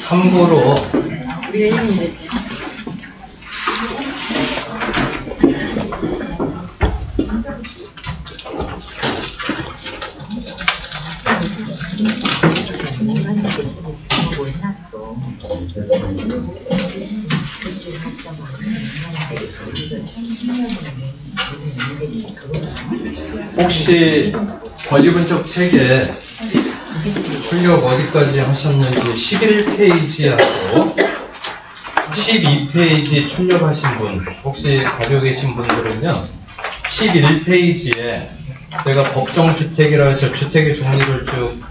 참고로 혹시 권리분석 책에 출력 어디까지 하셨는지 11페이지하고 12페이지 출력하신 분 혹시 가지고 계신 분들은요 11페이지에 제가 법정주택이라 해서 주택의 종류를 쭉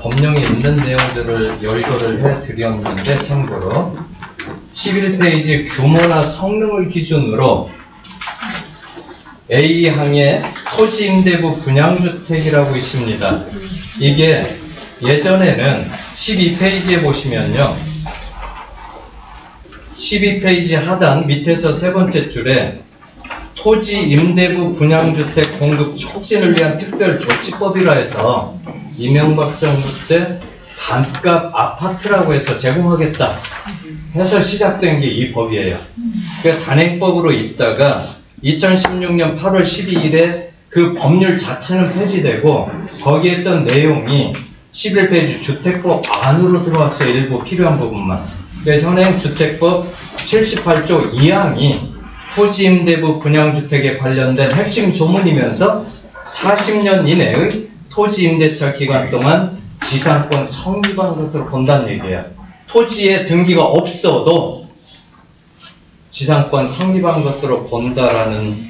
법령에 있는 내용들을 열거를 해드렸는데 참고로 11페이지 규모나 성능을 기준으로 A항에 토지임대부 분양주택이라고 있습니다. 이게 예전에는 12페이지에 보시면요 12페이지 하단 밑에서 세 번째 줄에 토지임대부 분양주택 공급 촉진을 위한 특별조치법이라 해서 이명박 정부 때 반값 아파트라고 해서 제공하겠다 해서 시작된 게 이 법이에요. 그 단행법으로 있다가 2016년 8월 12일에 그 법률 자체는 폐지되고 거기에 있던 내용이 11페이지 주택법 안으로 들어왔어요. 일부 필요한 부분만. 그래서 현행 주택법 78조 2항이 토지임대부 분양주택에 관련된 핵심 조문이면서 40년 이내의 토지임대차 기간 동안 지상권 성립한 것으로 본다는 얘기예요. 토지에 등기가 없어도 지상권 성립한 것으로 본다라는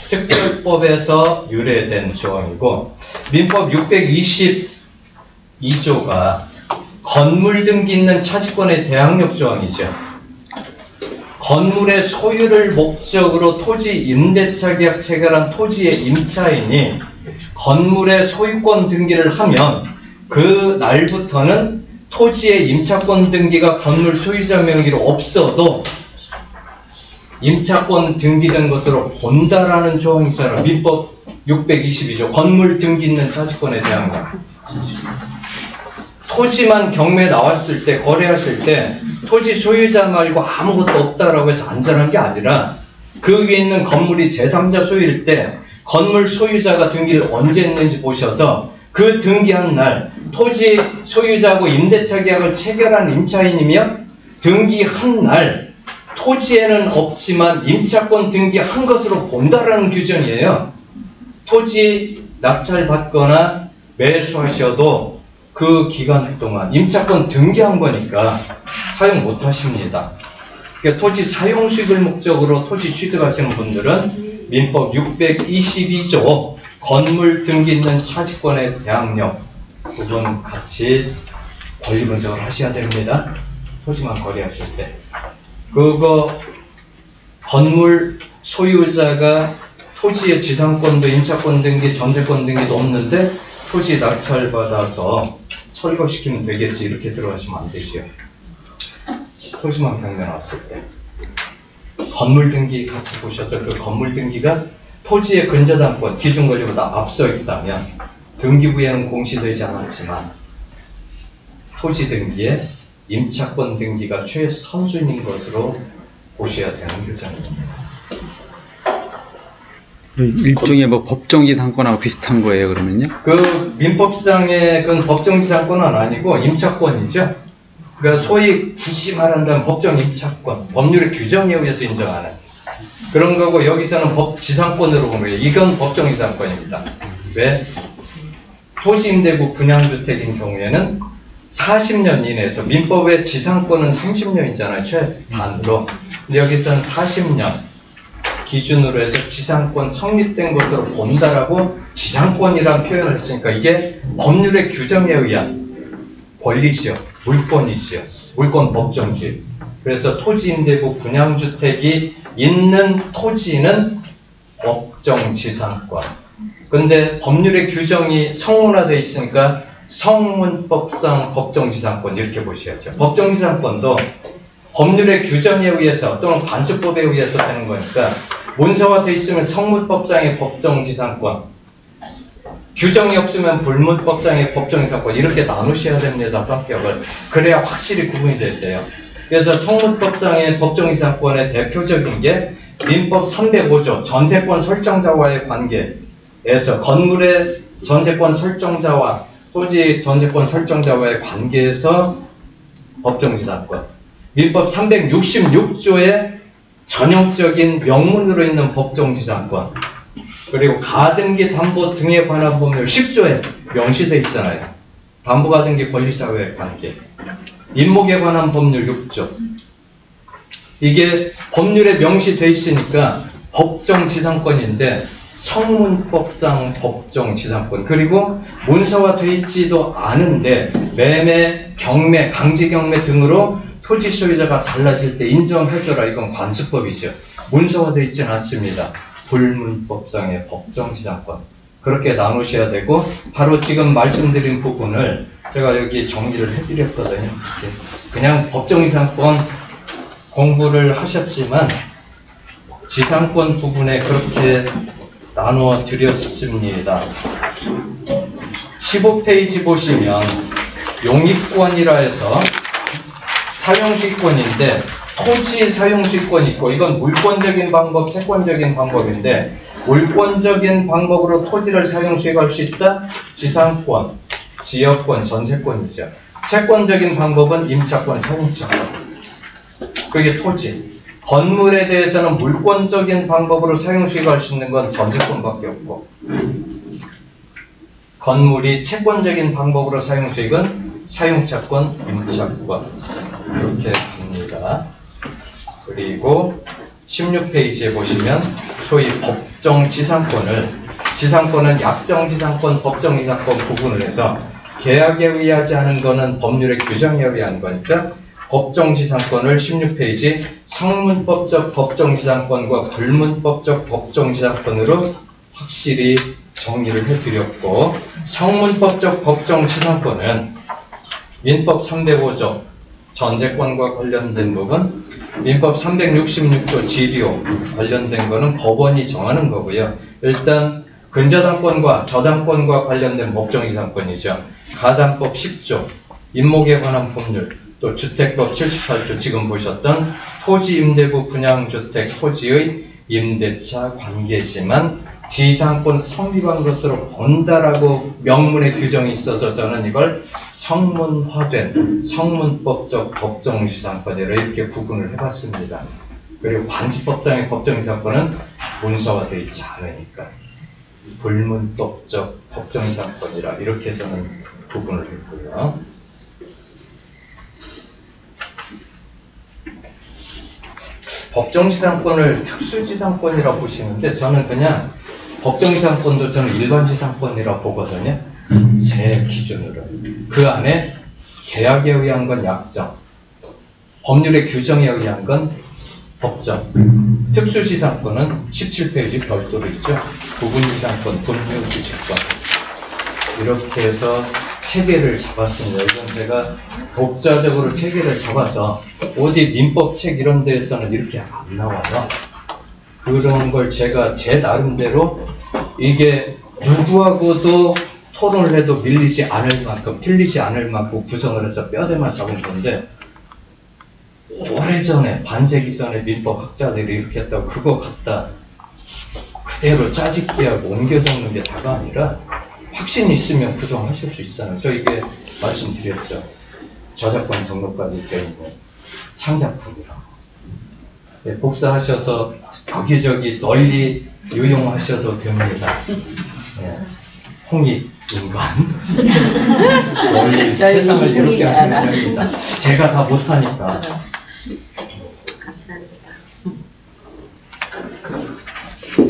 특별법에서 유래된 조항이고 민법 622조가 건물 등기 있는 차지권의 대항력 조항이죠. 건물의 소유를 목적으로 토지 임대차 계약 체결한 토지의 임차인이 건물의 소유권 등기를 하면 그 날부터는 토지의 임차권 등기가 건물 소유자 명의로 없어도 임차권 등기된 것으로 본다라는 조항이 있어요. 민법 622조 건물 등기 있는 차지권에 대한 거. 토지만 경매에 나왔을 때 거래하실 때 토지 소유자 말고 아무것도 없다라고 해서 안전한 게 아니라 그 위에 있는 건물이 제3자 소유일 때 건물 소유자가 등기를 언제 했는지 보셔서 그 등기한 날 토지 소유자하고 임대차 계약을 체결한 임차인이며 등기한 날 토지에는 없지만 임차권 등기한 것으로 본다라는 규정이에요. 토지 낙찰받거나 매수하셔도 그 기간 동안 임차권 등기한 거니까 사용 못 하십니다. 그러니까 토지 사용 수익을 목적으로 토지 취득하시는 분들은 민법 622조 건물 등기 있는 차지권의 대항력 부분 같이 권리 분석을 하셔야 됩니다. 토지만 거래하실 때. 그거 건물 소유자가 토지의 지상권도 임차권 등기, 전세권 등기도 없는데 토지 낙찰받아서 철거시키면 되겠지 이렇게 들어가시면 안 되죠. 토지만 경매 나왔을 때 건물 등기 같이 보셔서 그 건물 등기가 토지의 근저당권 기준 권리보다 앞서 있다면 등기부에는 공시되지 않았지만 토지 등기에 임차권 등기가 최선순위인 것으로 보셔야 되는 규정입니다. 일종의 뭐 법정지상권하고 비슷한 거예요, 그러면요? 그 민법상의 그건 법정지상권은 아니고 임차권이죠. 그러니까 소위 굳이 말한다면 법정 임차권, 법률의 규정에 의해서 인정하는 그런 거고 여기서는 법지상권으로 보면 이건 법정지상권입니다. 왜? 토지임대부 분양주택인 경우에는 40년 이내에서 민법의 지상권은 30년이잖아요. 최단으로. 근데 여기서는 40년 기준으로 해서 지상권 성립된 것으로 본다라고 지상권이라는 표현을 했으니까 이게 법률의 규정에 의한 권리시요. 물권이시요. 물권 법정주의. 그래서 토지임대부 분양주택이 있는 토지는 법정지상권. 근데 법률의 규정이 성문화되어 있으니까 성문법상 법정지상권 이렇게 보셔야죠. 법정지상권도 법률의 규정에 의해서 또는 관습법에 의해서 되는 거니까 문서화되어 있으면 성문법상의 법정지상권 규정이 없으면 불문법상의 법정의 사건 이렇게 나누셔야 됩니다. 성격을. 그래야 확실히 구분이 되세요. 그래서 성문법상의 법정의 사건의 대표적인 게 민법 305조 전세권 설정자와의 관계에서 건물의 전세권 설정자와 토지 전세권 설정자와의 관계에서 법정의 사건. 민법 366조의 전형적인 명문으로 있는 법정의 사건. 그리고 가등기 담보 등에 관한 법률 10조에 명시되어 있잖아요. 담보가등기 권리사회의 관계. 임목에 관한 법률 6조. 이게 법률에 명시되어 있으니까 법정지상권인데 성문법상 법정지상권. 그리고 문서화되어 있지도 않은데 매매, 경매, 강제경매 등으로 토지 소유자가 달라질 때 인정해줘라. 이건 관습법이죠. 문서화되어 있지는 않습니다. 불문법상의 법정지상권. 그렇게 나누셔야 되고 바로 지금 말씀드린 부분을 제가 여기 정리를 해드렸거든요. 이렇게. 그냥 법정지상권 공부를 하셨지만 지상권 부분에 그렇게 나누어 드렸습니다. 15페이지 보시면 용익권이라 해서 사용시권인데 토지 사용시권이 있고 이건 물권적인 방법, 채권적인 방법인데 물권적인 방법으로 토지를 사용시할 수 있다? 지상권, 지역권, 전세권이죠. 채권적인 방법은 임차권, 사용차권. 그게 토지. 건물에 대해서는 물권적인 방법으로 사용시할 수 있는 건 전세권밖에 없고 건물이 채권적인 방법으로 사용수익은 사용차권, 임차권 이렇게 갑니다. 그리고 16페이지에 보시면 소위 법정지상권은 약정지상권, 법정지상권 구분을 해서 계약에 의하지 않은 거는 법률의 규정에 의한 거니까 법정지상권을 16페이지 성문법적 법정지상권과 불문법적 법정지상권으로 확실히 정리를 해드렸고 성문법적 법정지상권은 민법 305조 전세권과 관련된 부분, 민법 366조 지료 관련된 거는 법원이 정하는 거고요. 일단 근저당권과 저당권과 관련된 법정지상권이죠. 가담법 10조, 임목에 관한 법률, 또 주택법 78조 지금 보셨던 토지임대부 분양주택 토지의 임대차 관계지만 지상권 성립한 것으로 본다라고 명문의 규정이 있어서 저는 이걸 성문화된 성문법적 법정지상권이라 이렇게 구분을 해봤습니다. 그리고 관습법상의 법정지상권은 문서화되어 있지 않으니까 불문법적 법정지상권이라 이렇게 저는 구분을 했고요. 법정지상권을 특수지상권이라고 보시는데 저는 그냥 법정지상권도 저는 일반지상권이라고 보거든요. 제 기준으로. 그 안에 계약에 의한 건 약정, 법률의 규정에 의한 건 법정, 특수지상권은 17페이지 별도로 있죠. 부분지상권, 분유지식권 이렇게 해서 체계를 잡았습니다. 이건 제가 독자적으로 체계를 잡아서 어디 민법책 이런 데에서는 이렇게 안 나와서 그런 걸 제가 제 나름대로 이게 누구하고도 토론을 해도 밀리지 않을 만큼 틀리지 않을 만큼 구성을 해서 뼈대만 잡은 건데 오래전에 반세기 전에 민법 학자들이 이렇게 했다고 그거 갖다 그대로 짜집기하고 옮겨 적는 게 다가 아니라 확신 있으면 구성하실 수 있잖아요. 저 이게 말씀드렸죠. 저작권 등록까지 되어 있는 창작품이라고. 네, 복사하셔서 여기저기 널리 유용하셔도 됩니다. 네. 홍익인간 널리 세상을 이롭게 하시면 됩니다. 제가 다 못하니까.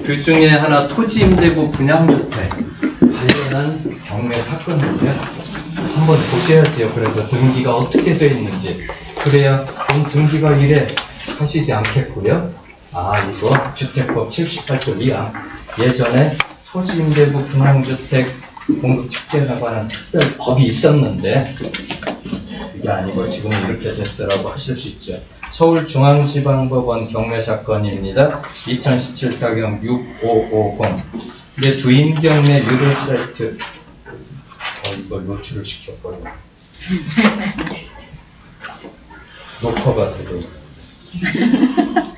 그 중에 하나 토지임대부 분양주택 관련한 경매 사건인데 한번 보셔야지요. 그래도 등기가 어떻게 되어 있는지. 그래야 등기가 이래 하시지 않겠고요. 아, 이거 주택법 78조 2항 예전에 토지임대부 분양주택 공급축제에 관한 특별 법이 있었는데 이게 아니고 지금은 이렇게 됐어라고 하실 수 있죠. 서울중앙지방법원 경매 사건입니다. 2017 타경 6550 이제 두인경내 유료 사이트 이걸 노출을 시켜버려. 녹화가 되고.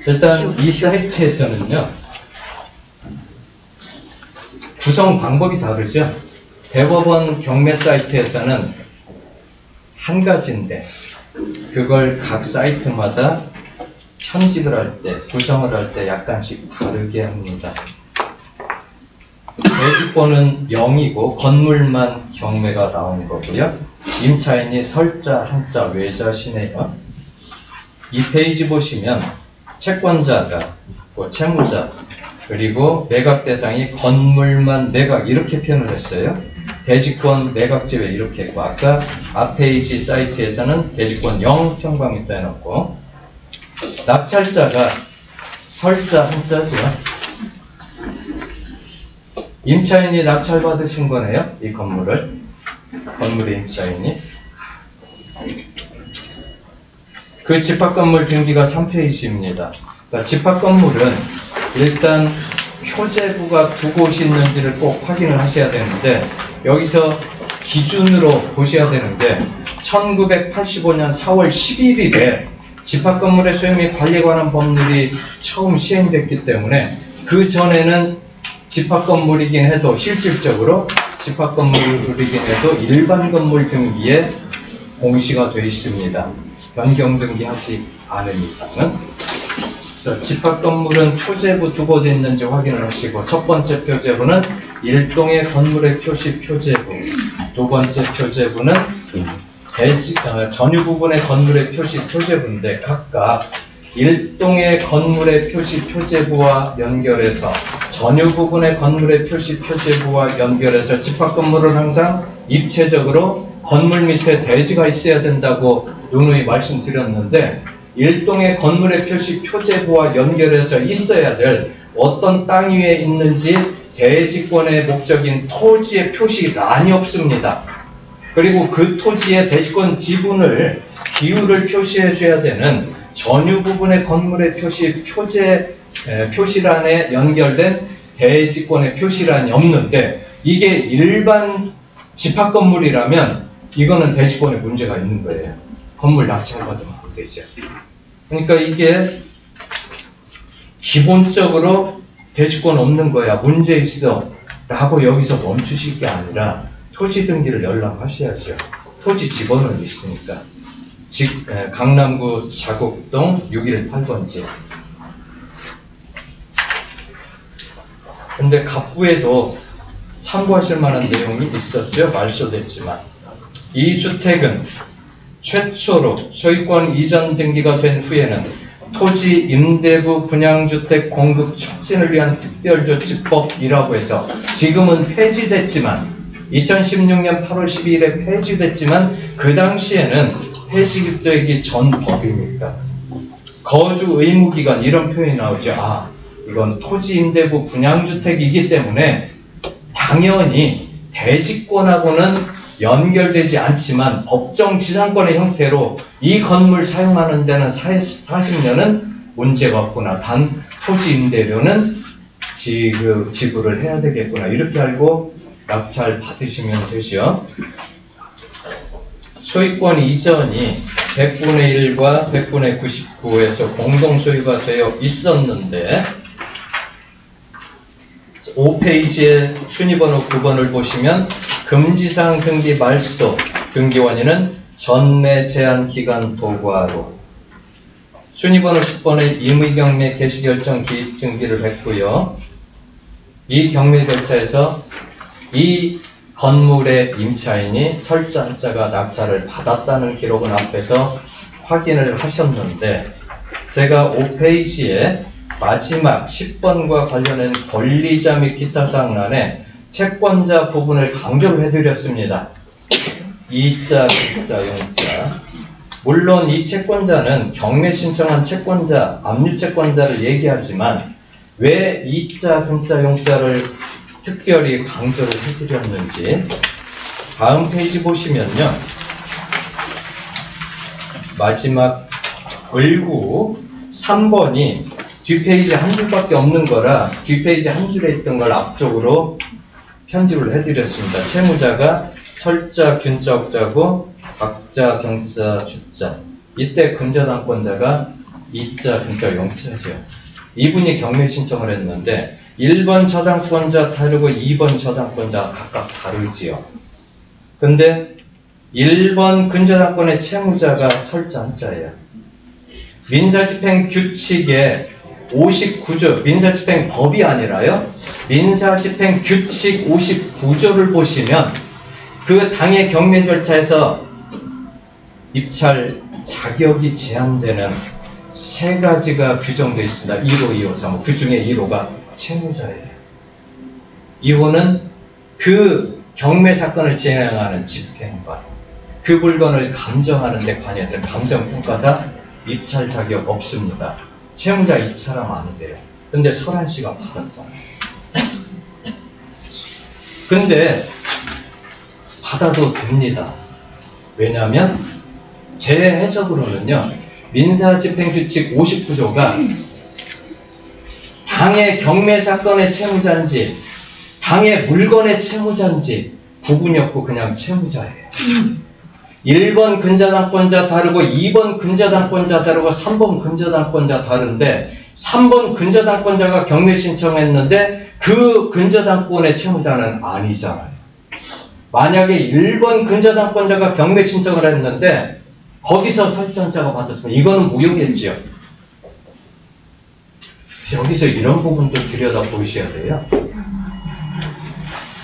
일단 이 사이트에서는요, 구성 방법이 다르죠. 대법원 경매 사이트에서는 한 가지인데 그걸 각 사이트마다 편집을 할 때, 구성을 할 때 약간씩 다르게 합니다. 대지권은 0이고 건물만 경매가 나온 거고요. 임차인이 설자, 한자, 외자시네요. 이 페이지 보시면 채권자가 있고 채무자, 그리고 매각 대상이 건물만 매각 이렇게 표현을 했어요. 대지권 매각지회 이렇게 했고, 아까 앞페이지 사이트에서는 대지권 0평방미터 해놓고, 낙찰자가 설자 한자죠. 임차인이 낙찰받으신 거네요. 이 건물을. 건물의 임차인이. 그 집합건물 등기가 3페이지입니다. 그러니까 집합건물은 일단 표제부가 두 곳이 있는지를 꼭 확인을 하셔야 되는데, 여기서 기준으로 보셔야 되는데 1985년 4월 11일에 집합건물의 소유 및 관리에 관한 법률이 처음 시행됐기 때문에 그 전에는 집합건물이긴 해도 실질적으로 집합건물이긴 해도 일반 건물 등기에 공시가 되어 있습니다. 변경 등기하지 않은 이상은. 그래서 집합건물은 표제부 두 곳 있는지 확인을 하시고, 첫 번째 표제부는 일동의 건물의 표시 표제부, 두 번째 표제부는 전유 부분의 건물의 표시 표제부인데 각각 일동의 건물의 표시 표제부와 연결해서 전유 부분의 건물의 표시 표제부와 연결해서 집합건물은 항상 입체적으로 건물 밑에 대지가 있어야 된다고 누누이 말씀드렸는데, 일동의 건물의 표시 표제부와 연결해서 있어야 될 어떤 땅 위에 있는지 대지권의 목적인 토지의 표시란이 없습니다. 그리고 그 토지의 대지권 지분을 비율을 표시해 줘야 되는 전유 부분의 건물의 표시 표시란에 연결된 대지권의 표시란이 없는데, 이게 일반 집합 건물이라면 이거는 대지권에 문제가 있는 거예요. 건물 낙찰받으면 안 되죠. 그러니까 이게 기본적으로 대지권 없는 거야, 문제 있어 라고 여기서 멈추실 게 아니라 토지 등기를 연락하셔야죠. 토지 직원은 있으니까. 강남구 자곡동 618번지. 근데 갑부에도 참고하실 만한 내용이 있었죠. 말소됐지만. 이 주택은 최초로 소유권 이전 등기가 된 후에는 토지 임대부 분양주택 공급 촉진을 위한 특별조치법이라고 해서 지금은 폐지됐지만 2016년 8월 12일에 폐지됐지만 그 당시에는 폐지되기 전 법이니까 거주 의무기간 이런 표현이 나오죠. 아, 이건 토지 임대부 분양주택이기 때문에 당연히 대지권하고는 연결되지 않지만 법정 지상권의 형태로 이 건물 사용하는 데는 40년은 문제가 없구나. 단 토지 임대료는 지불을 해야 되겠구나. 이렇게 알고 낙찰 받으시면 되죠. 소유권 이전이 100분의 1과 100분의 99에서 공동소유가 되어 있었는데 5페이지에 순위번호 9번을 보시면 금지사항 등기 말소 등기원인은 전매 제한 기간 도구화로 순위번호 10번에 임의경매 개시결정 기입 등기를 했고요. 이 경매 절차에서 이 건물의 임차인이 설자자가 낙찰을 받았다는 기록은 앞에서 확인을 하셨는데 제가 5페이지에 마지막 10번과 관련된 권리자 및 기타 사항란에 채권자 부분을 강조를 해드렸습니다. 이자, B자, 용자. 물론 이 채권자는 경매 신청한 채권자, 압류 채권자를 얘기하지만 왜 이자, 근자, 용자를 특별히 강조를 해드렸는지 다음 페이지 보시면요. 마지막 을구 3번이 뒷페이지 한 줄밖에 없는 거라 뒷페이지 한 줄에 있던 걸 앞쪽으로 편집을 해드렸습니다. 채무자가 설자, 균자, 억자고 각자, 경자, 주자. 이때 근저당권자가 이자, 근자, 용자죠. 이분이 경매 신청을 했는데 1번 저당권자 다르고 2번 저당권자 각각 다르지요. 근데 1번 근저당권의 채무자가 설자 한자예요. 민사집행 규칙에 59조, 민사집행 법이 아니라요. 민사집행 규칙 59조를 보시면 그 당의 경매 절차에서 입찰 자격이 제한되는 세 가지가 규정되어 있습니다. 1호, 2호, 3호. 그 중에 1호가 채무자예요. 2호는 그 경매 사건을 진행하는 집행관, 그 물건을 감정하는 데 관여된 감정평가사 입찰 자격 없습니다. 채무자 입찰하면 안 돼요. 근데 설한 씨가 받았잖아요. 근데 받아도 됩니다. 왜냐하면 제 해석으로는요, 민사집행규칙 59조가 당의 경매 사건의 채무자인지 당의 물건의 채무자인지 구분이 없고 그냥 채무자예요. 1번 근저당권자 다르고 2번 근저당권자 다르고 3번 근저당권자 다른데 3번 근저당권자가 경매 신청했는데 그 근저당권의 채무자는 아니잖아요. 만약에 1번 근저당권자가 경매 신청을 했는데 거기서 설정자가 받았으면 이거는 무효겠지요. 여기서 이런 부분도 들여다보셔야 돼요.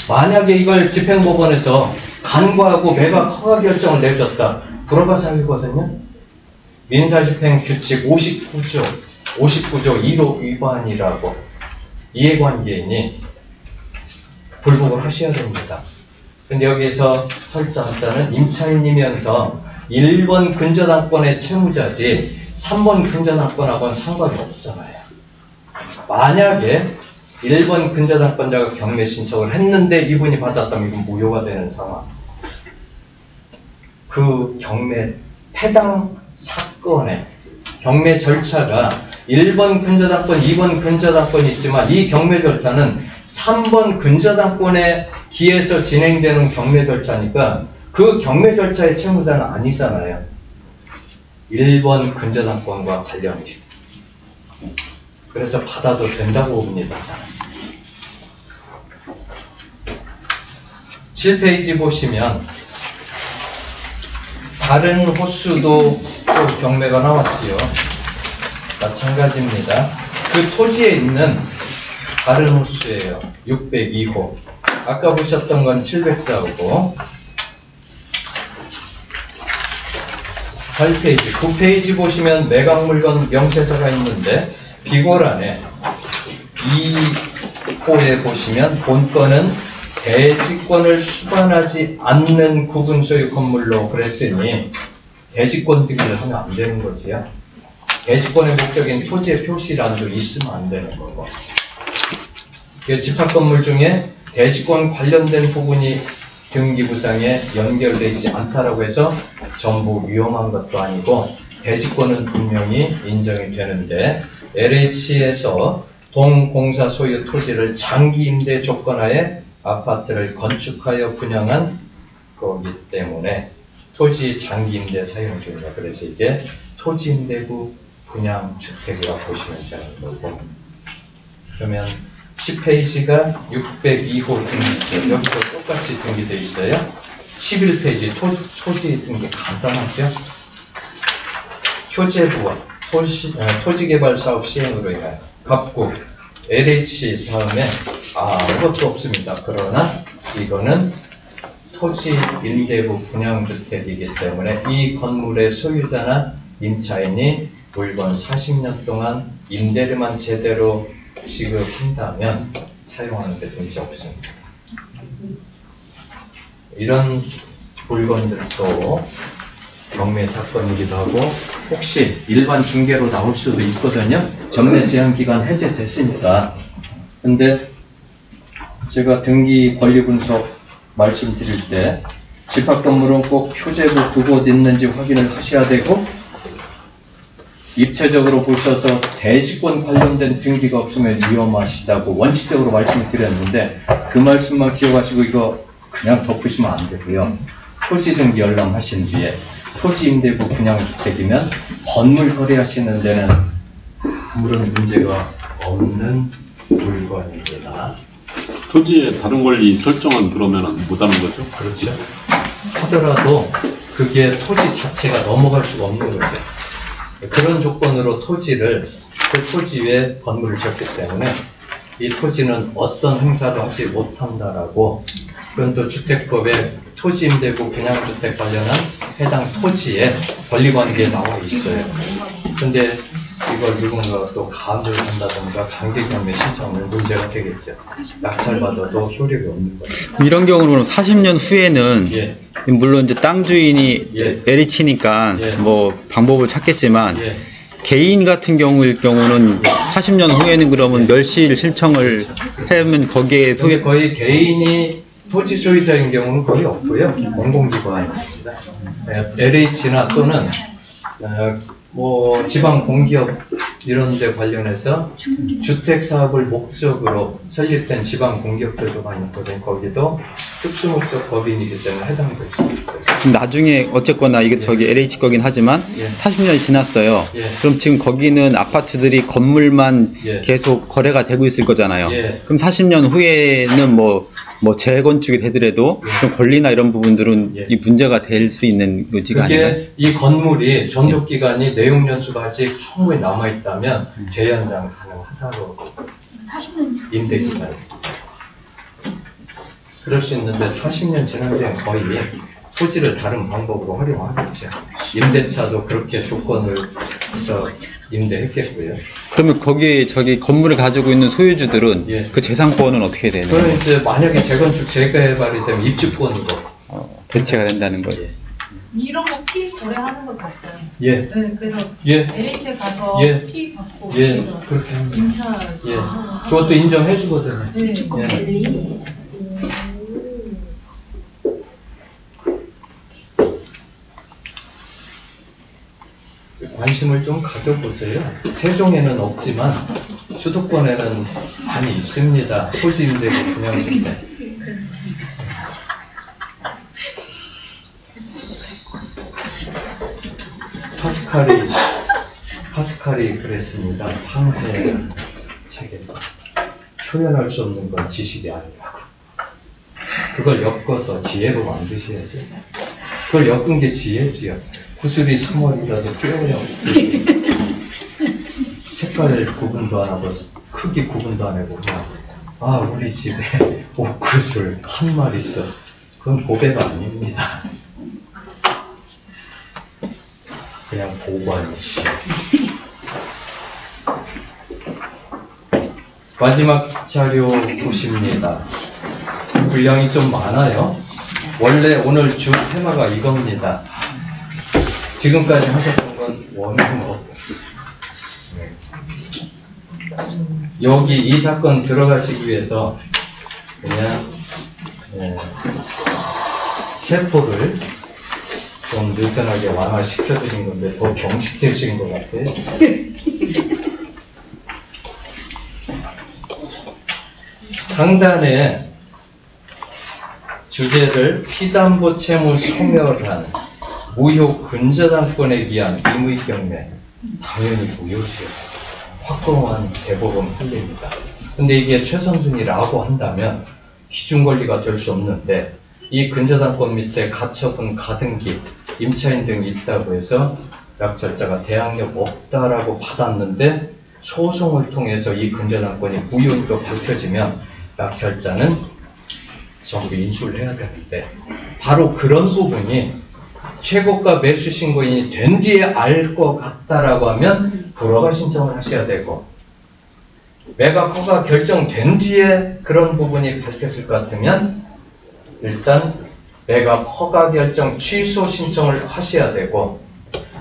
만약에 이걸 집행법원에서 간과하고 매각 허가 결정을 내줬다. 불허가 사유거든요. 민사집행규칙 59조 1호 위반이라고 이해관계인이 불복을 하셔야 됩니다. 근데 여기서 설정자는 임차인이면서 1번 근저당권의 채무자지 3번 근저당권하고는 상관이 없잖아요. 만약에 1번 근저당권자가 경매 신청을 했는데 이분이 받았다면 이건 무효가 되는 상황. 그 경매 해당 사건의 경매 절차가 1번 근저당권, 2번 근저당권이 있지만 이 경매 절차는 3번 근저당권에 기해서 진행되는 경매 절차니까 그 경매 절차의 채무자는 아니잖아요. 1번 근저당권과 관련이. 그래서 받아도 된다고 봅니다. 7페이지 보시면 다른 호수도 또 경매가 나왔지요. 마찬가지입니다. 그 토지에 있는 다른 호수예요. 602호. 아까 보셨던 건 704호고 8페이지, 9페이지 보시면 매각물건 명세서가 있는데 비고란에 2호에 보시면 본건은 대지권을 수반하지 않는 구분소유 건물로 그랬으니 대지권 등기를 하면 안 되는 거지요. 대지권의 목적인 토지의 표시란도 있으면 안 되는 거고. 집합 건물 중에 대지권 관련된 부분이 등기부상에 연결되지 않다라고 해서 전부 위험한 것도 아니고 대지권은 분명히 인정이 되는데 LH에서 동공사 소유 토지를 장기 임대 조건하에 아파트를 건축하여 분양한 거기 때문에 토지 장기 임대 사용 중이다. 그래서 이게 토지 임대부 분양 주택이라고 보시면 되는 거고. 그러면 10페이지가 602호 등기죠. 여기도 똑같이 등기되어 있어요. 11페이지 토지 등기 간단하죠. 효재부와 토지개발사업 시행으로 인하여 갑구 LH 다음에 아무것도 없습니다. 그러나 이거는 토지 임대부 분양주택이기 때문에 이 건물의 소유자나 임차인이 물건 40년 동안 임대료만 제대로 지급한다면 사용하는 데 문제 없습니다. 이런 물건들도 경매 사건이기도 하고 혹시 일반 중개로 나올 수도 있거든요. 전매 제한 기간 해제됐으니까. 근데 제가 등기 권리 분석 말씀드릴 때 집합 건물은 꼭 표제부 두 곳 있는지 확인을 하셔야 되고 입체적으로 보셔서 대지권 관련된 등기가 없으면 위험하시다고 원칙적으로 말씀을 드렸는데 그 말씀만 기억하시고 이거 그냥 덮으시면 안 되고요. 토지 등기 열람하신 뒤에 토지 임대부 분양주택이면 건물 거래하시는 데는 아무런 문제가 없는 물건입니다. 토지에 다른 권리 설정은 그러면 못하는 거죠? 그렇죠. 하더라도 그게 토지 자체가 넘어갈 수가 없는 거죠. 그런 조건으로 토지를 그 토지 위에 건물을 지었기 때문에 이 토지는 어떤 행사도 하지 못한다라고 그건 또 주택법에 토지 임대부 분양주택 관련한 해당 토지에 권리관계에 나와 있어요. 근데 이걸 누군가가 또 가압을 한다던가 강제경매 신청을 문제가 되겠죠. 낙찰받아도 효력이 없는 거죠. 이런 경우는 40년 후에는 예. 물론 이제 땅 주인이 예. LH니까 예. 뭐 방법을 찾겠지만 예. 개인 같은 경우는 40년 후에는 그러면 멸실 신청을 하면 거기에 근데 거의 개인이 토지 소유자인 경우는 거의 없고요. 공공기관입니다. LH나 또는 뭐 지방 공기업 이런 데 관련해서 주택 사업을 목적으로 설립된 지방 공기업들도 많이 있거든요. 거기도 특수목적 법인이기 때문에 해당될 수 있고요. 나중에 어쨌거나 이게 저기 LH 거긴 하지만 예. 40년이 지났어요. 예. 그럼 지금 거기는 아파트들이 건물만 예. 계속 거래가 되고 있을 거잖아요. 예. 그럼 40년 후에는 뭐 재건축이 되더라도 예. 그런 권리나 이런 부분들은 예. 이 문제가 될 수 있는 요지가 아닌가요? 그게 이 건물이 전족 기간이 내용 연수가 아직 충분히 남아 있다면 재연장 가능하다고 40년 임대 기간. 그럴 수 있는데 40년 지난 뒤엔 거의 토지를 다른 방법으로 활용하겠죠. 임대차도 그렇게 조건을 해서 임대했겠고요. 그러면 거기에 저기 건물을 가지고 있는 소유주들은 예. 그 재산권은 어떻게 되는 그럼 거예요? 이제 만약에 재건축 재개발이 되면 입주권으로 대체가 된다는 거예요. 이런 거 피 거래하는 걸 봤어요. 예, 네, 그래서 예, LH에 가서 예. 피 받고 예, 오시면 그렇게 합니다. 임차 예, 그것도 인정해 주거든요. 네. 예. 관심을 좀 가져보세요. 세종에는 없지만 수도권에는 많이 있습니다. 토지 임대부 분양주택. 파스칼이 그랬습니다. 황새 책에서 표현할 수 없는 건 지식이 아니라고. 그걸 엮어서 지혜로 만드셔야죠. 그걸 엮은 게 지혜지요. 구슬이 3월이라도 뼈요. 색깔 구분도 안 하고 크기 구분도 안 하고 그냥 아 우리 집에 옥구슬 한 마리 있어. 그건 보배가 아닙니다. 그냥 보관이지. 마지막 자료 보십니다. 분량이 좀 많아요. 원래 오늘 주 테마가 이겁니다. 지금까지 하셨던 건 원효. 여기 이 사건 들어가시기 위해서 그냥 세포를 좀 느슨하게 완화시켜드린 건데 더 경직되신 것 같아요. 상단에 주제를 피담보 채무 소멸한 무효 근저당권에 의한 임의경매. 당연히 무효지요. 확고한 대법원 판례입니다. 근데 이게 최선순위라고 한다면 기준권리가 될 수 없는데 이 근저당권 밑에 가처분, 가등기, 임차인 등이 있다고 해서 낙찰자가 대항력 없다라고 받았는데 소송을 통해서 이 근저당권이 무효로 밝혀지면 낙찰자는 전부 인수를 해야 되는데 바로 그런 부분이 최고가 매수 신고인이 된 뒤에 알 것 같다라고 하면 불허가 신청을 하셔야 되고 매각 허가 결정된 뒤에 그런 부분이 밝혀질 것 같으면 일단 매각 허가 결정 취소 신청을 하셔야 되고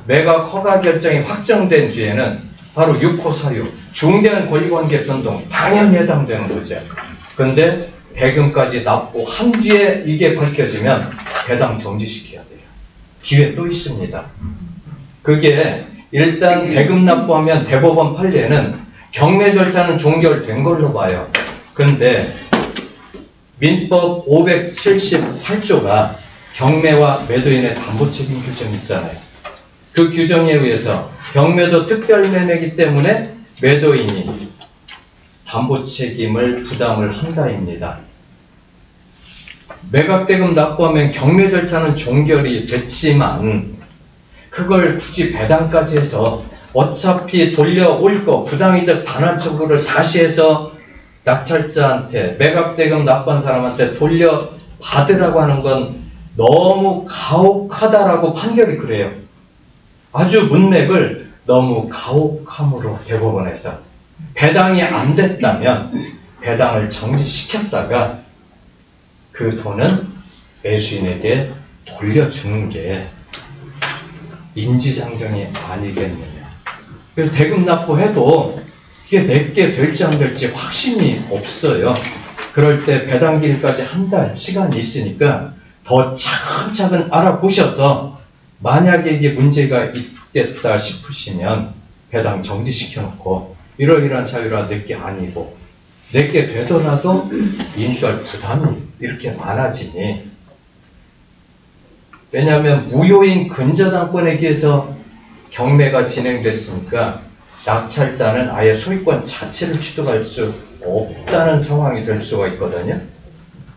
매각 허가 결정이 확정된 뒤에는 바로 6호 사유 중대한 권리관계 변동 당연히 해당되는 거죠. 근데 배금까지 납부 한 뒤에 이게 밝혀지면 배당 정지시켜야 돼요. 기회 또 있습니다. 그게 일단 대금 납부하면 대법원 판례는 경매 절차는 종결된 걸로 봐요. 근데 민법 578조가 경매와 매도인의 담보책임 규정이 있잖아요. 그 규정에 의해서 경매도 특별매매이기 때문에 매도인이 담보책임을 부담을 한다입니다. 매각대금 납부하면 경매 절차는 종결이 됐지만 그걸 굳이 배당까지 해서 어차피 돌려올 거 부당이득 반환 청구를 다시 해서 낙찰자한테 매각대금 납부한 사람한테 돌려받으라고 하는 건 너무 가혹하다라고 판결이 그래요. 아주 문맥을 너무 가혹함으로 대법원에서 배당이 안 됐다면 배당을 정지시켰다가 그 돈은 매수인에게 돌려주는 게 인지상정이 아니겠느냐. 그래서 대금 납부해도 이게 내게 될지 안 될지 확신이 없어요. 그럴 때 배당기일까지 한 달 시간이 있으니까 더 차근차근 알아보셔서 만약에 이게 문제가 있겠다 싶으시면 배당 정지시켜놓고 이러이러한 자유라 내게 아니고 내게 되더라도 인수할 부담이 이렇게 많아지니, 왜냐하면 무효인 근저당권에 의해서 경매가 진행됐으니까 낙찰자는 아예 소유권 자체를 취득할 수 없다는 상황이 될 수가 있거든요.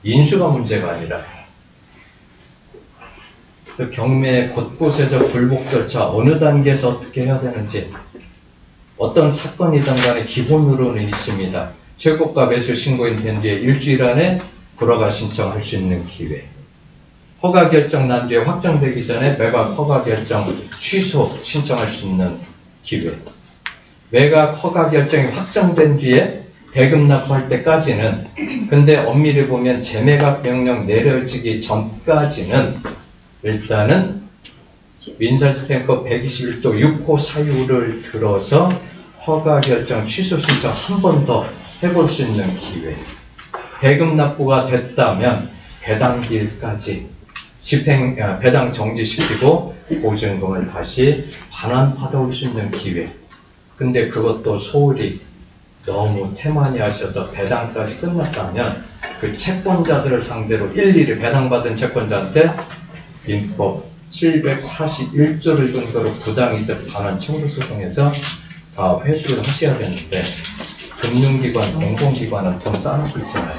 인수가 문제가 아니라. 그 경매 곳곳에서 불복 절차 어느 단계에서 어떻게 해야 되는지 어떤 사건이든 간에 기본으로는 있습니다. 최고가 매수 신고인 된 뒤에 일주일 안에 불허가 신청할 수 있는 기회. 허가 결정 난 뒤에 확정되기 전에 매각 허가 결정 취소 신청할 수 있는 기회. 매각 허가 결정이 확정된 뒤에 대금 납부할 때까지는, 근데 엄밀히 보면 재매각 명령 내려지기 전까지는 일단은 민사집행법 121조 6호 사유를 들어서 허가 결정 취소 신청 한 번 더 해볼 수 있는 기회. 대금 납부가 됐다면 배당기일까지 배당 정지시키고 보증금을 다시 반환받아올 수 있는 기회. 근데 그것도 소홀히 너무 태만히 하셔서 배당까지 끝났다면 그 채권자들을 상대로 일일이 배당받은 채권자한테 민법 741조를 근거로 부당이득 반환 청구 소송에서 다 회수를 하셔야 되는데, 금융기관, 공공기관은 돈 쌓아놓고 있잖아요.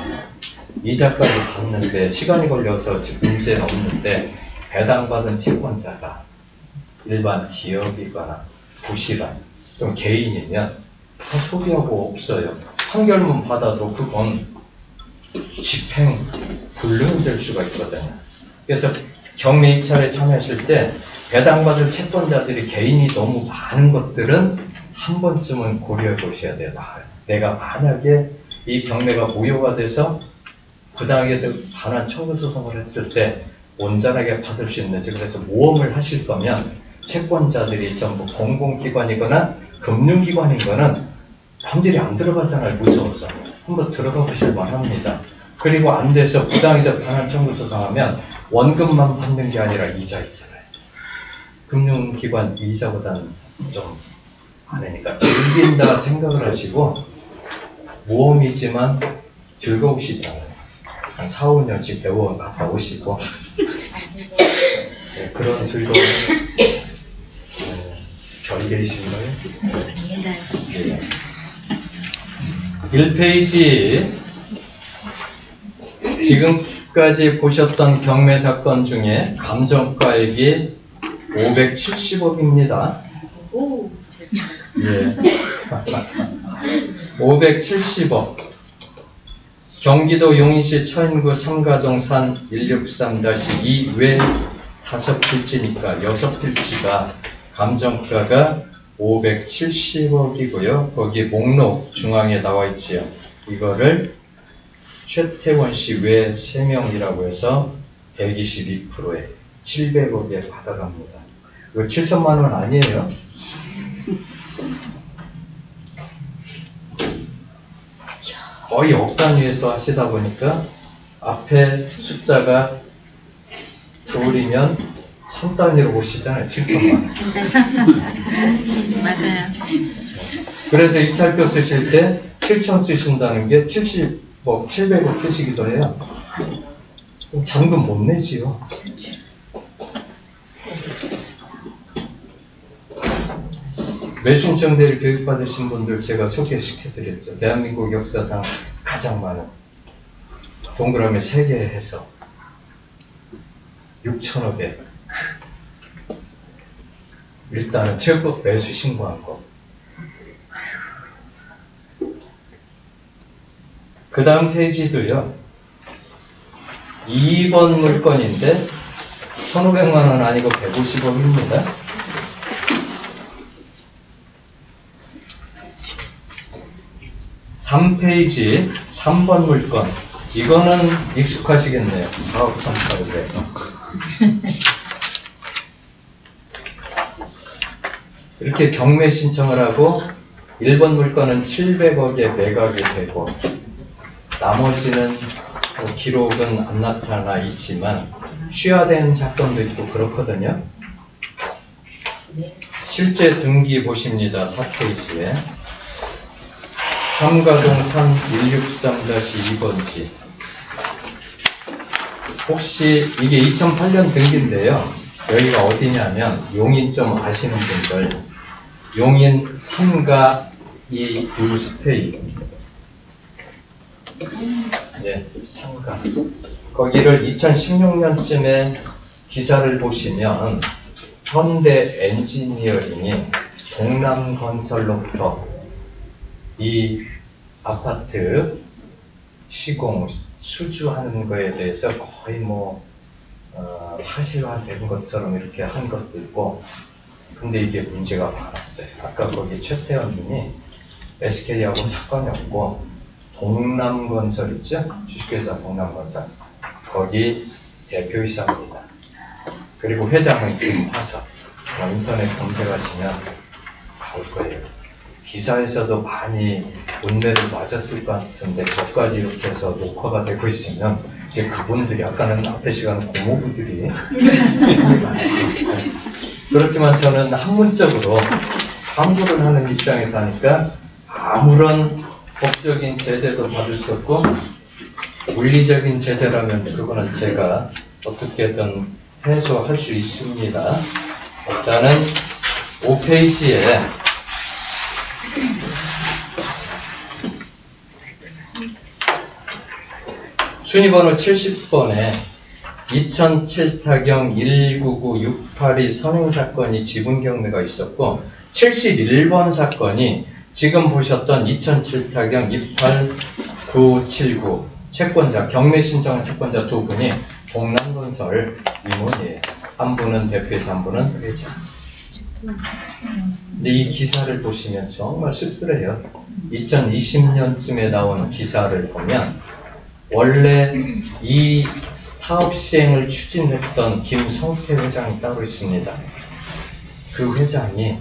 이자까지 받는데 시간이 걸려서 지금 문제는 없는데, 배당받은 채권자가 일반 기업이거나 부실한 좀 개인이면 다 소비하고 없어요. 판결문 받아도 그건 집행 불능될 수가 있거든요. 그래서 경매 입찰에 참여하실 때 배당받을 채권자들이 개인이 너무 많은 것들은 한 번쯤은 고려해 보셔야 돼요. 내가 만약에 이 경매가 무효가 돼서 부당이득 반환 청구 소송을 했을 때 온전하게 받을 수 있는지. 그래서 모험을 하실 거면 채권자들이 전부 공공기관이거나 금융기관이거나 남들이 안 들어가잖아요. 무서워서. 한번 들어가 보실 만합니다. 그리고 안 돼서 부당이득 반환 청구 소송하면 원금만 받는 게 아니라 이자 있잖아요. 금융기관 이자보다는 좀 많으니까 즐긴다 생각을 하시고, 모험이지만 즐거우시잖아요. 한 4, 5년씩 배워 갔다 오시고, 네, 그런 즐거움은 별개이신가요? 네. 1페이지 지금까지 보셨던 경매 사건 중에 감정가액이 570억입니다. 오, 예. 570억. 경기도 용인시 처인구 삼가동산 163-2 외 5필지니까 6필지가 감정가가 570억이고요. 거기 목록 중앙에 나와 있지요. 이거를 최태원 씨 외 3명이라고 해서 122%에 700억에 받아갑니다. 이거 7천만 원 아니에요? 거의 억 단위에서 하시다 보니까 앞에 숫자가 둘이면 천 단위로 보시잖아요. 7천만 원. 맞아요. 그래서 입찰표 쓰실 때 7천 쓰신다는 게 700억 쓰시기도 해요. 그럼 잔금 못 내지요. 매순청대를 교육받으신 분들 제가 소개시켜드렸죠. 대한민국 역사상 가장 많은 동그라미 3개 해서 6천억에 일단은 최고 매수 신고한 거. 그 다음 페이지도요. 2번 물건인데 1,500만 원 아니고 150억입니다. 3페이지 3번 물건. 이거는 익숙하시겠네요. 4억 3,400. 이렇게 경매 신청을 하고 1번 물건은 700억에 매각이 되고 나머지는 뭐 기록은 안 나타나 있지만 취하된 사건도 있고 그렇거든요. 실제 등기 보십니다. 4페이지에 삼가동 산 163-2번지. 혹시 이게 2008년 등기인데요. 여기가 어디냐면 용인 좀 아시는 분들 용인 삼가 이 뉴스테이 삼가 거기를 2016년쯤에 기사를 보시면 현대 엔지니어링이 동남건설로부터 이 아파트 시공 수주하는 거에 대해서 거의 사실화된 것처럼 이렇게 한 것도 있고, 근데 이게 문제가 많았어요. 아까 거기 최태원 님이 SK하고 사건이 없고 동남건설 있죠? 주식회사 동남건설 거기 대표이사입니다. 그리고 회장은 김화석. 인터넷 검색하시면 나올 거예요. 기사에서도 많이 문매를 맞았을 것 같은데 저까지 이렇게 해서 녹화가 되고 있으면 이제 그분들이 아까는 앞에 시간은 고모부들이 그렇지만 저는 학문적으로 탐구를 하는 입장에서 하니까 아무런 법적인 제재도 받을 수 없고 물리적인 제재라면 그거는 제가 어떻게든 해소할 수 있습니다. 일단은 5페이지에 순위번호 70번에 2007타경 199-682 선행사건이 지분경매가 있었고 71번 사건이 지금 보셨던 2007타경 28979 채권자, 경매 신청한 채권자 두 분이 동남건설 임원이에요. 한 분은 대표이사, 한 분은 회장. 근데 이 기사를 보시면 정말 씁쓸해요. 2020년쯤에 나온 기사를 보면 원래 이 사업 시행을 추진했던 김성태 회장이 따로 있습니다. 그 회장이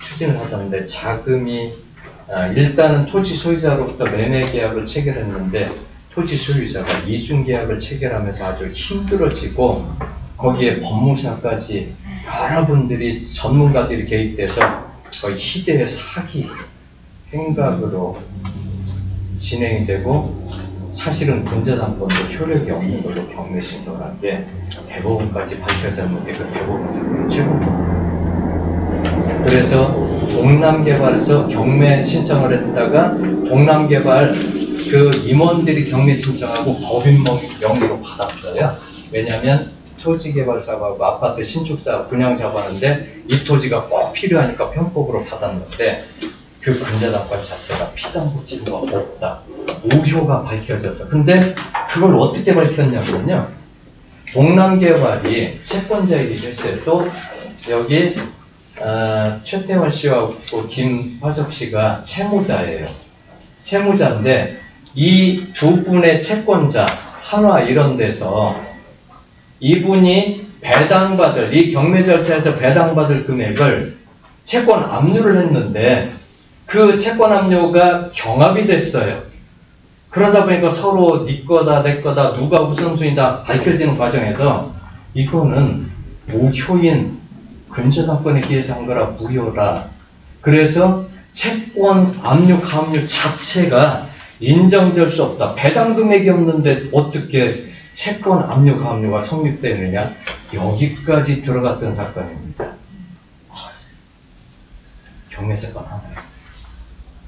추진을 하던데 자금이 일단은 토지 소유자로부터 매매 계약을 체결했는데 토지 소유자가 이중 계약을 체결하면서 아주 힘들어지고 거기에 법무사까지 여러분들이 전문가들이 개입돼서 거의 희대의 사기 행각으로 진행이 되고 사실은 분자담보도 효력이 없는 걸로 경매 신청을 한 게 대법원까지 밝혀졌는데 그 대법원 사건이 최고입니다. 그래서 동남개발에서 경매 신청을 했다가 동남개발 그 임원들이 경매 신청하고 법인 명의로 받았어요. 왜냐하면 토지개발사하고 아파트 신축사 분양 잡았는데 이 토지가 꼭 필요하니까 편법으로 받았는데 그 분자담보 자체가 피담보치가 없다. 오효가 밝혀져서. 근데 그걸 어떻게 밝혔냐면요. 동남개발이 채권자이기도 했어요. 또 여기 최태원 씨하고 김화석 씨가 채무자예요. 채무자인데 이 두 분의 채권자 한화 이런 데서 이분이 배당받을 이 경매 절차에서 배당받을 금액을 채권 압류를 했는데 그 채권 압류가 경합이 됐어요. 그러다 보니까 서로 네 거다 내 거다 누가 우선순위다 밝혀지는 과정에서 이거는 무효인 근저당권에 기해한 거라 무효라. 그래서 채권 압류 감류 자체가 인정될 수 없다. 배당 금액이 없는데 어떻게 채권 압류 감류가 성립되느냐? 여기까지 들어갔던 사건입니다. 경매사건 하나요.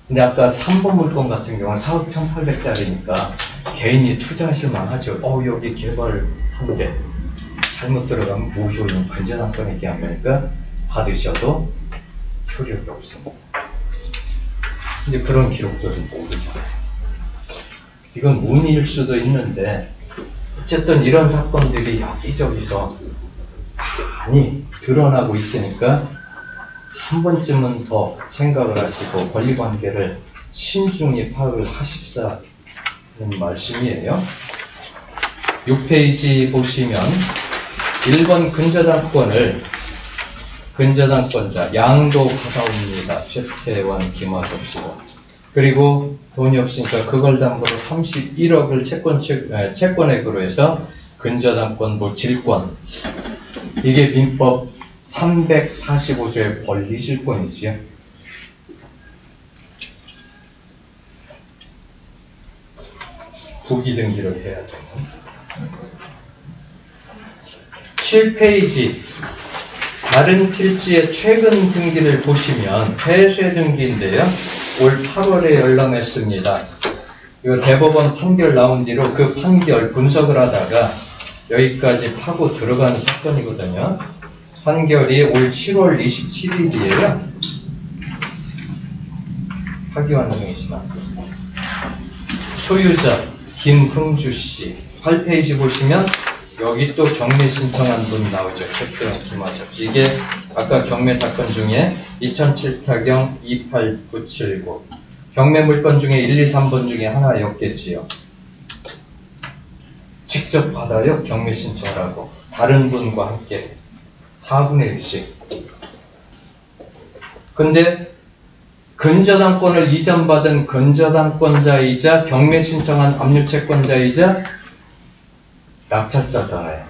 근데 아까 3번 물건 같은 경우는 4억 1,800짜리니까 개인이 투자하실 만하죠. 여기 개발한데 잘못 들어가면 무효인 근저당권에 기한 거니까 받으셔도 효력이 없습니다. 근데 그런 기록들은 모르잖아요. 이건 문의일 수도 있는데 어쨌든 이런 사건들이 여기저기서 많이 드러나고 있으니까 한 번쯤은 더 생각을 하시고 권리관계를 신중히 파악을 하십사는 말씀이에요. 6페이지 보시면 1번 근저당권자 양도 받아옵니다. 최태원, 김화섭 씨가. 그리고 돈이 없으니까 그걸 담보로 31억을 채권액으로 해서 근저당권, 질권. 이게 민법 345조의 권리질권이지요. 부기 등기를 해야 되는. 7페이지 다른 필지의 최근 등기를 보시면 폐쇄 등기인데요. 올 8월에 열람했습니다. 이거 대법원 판결 나온 뒤로 그 판결 분석을 하다가 여기까지 파고 들어가는 사건이거든요. 판결이 올 7월 27일이에요. 파기환 중이지만 소유자 김흥주 씨 8페이지 보시면 여기 또 경매 신청한 분 나오죠. 최태원, 김화섭 씨. 이게 아까 경매 사건 중에 2007타경 28979 경매 물건 중에 1, 2, 3번 중에 하나였겠지요. 직접 받아요. 경매 신청을 하고 다른 분과 함께 4분의 1씩. 근데 근저당권을 이전받은 근저당권자이자 경매 신청한 압류채권자이자 낙찰자잖아요.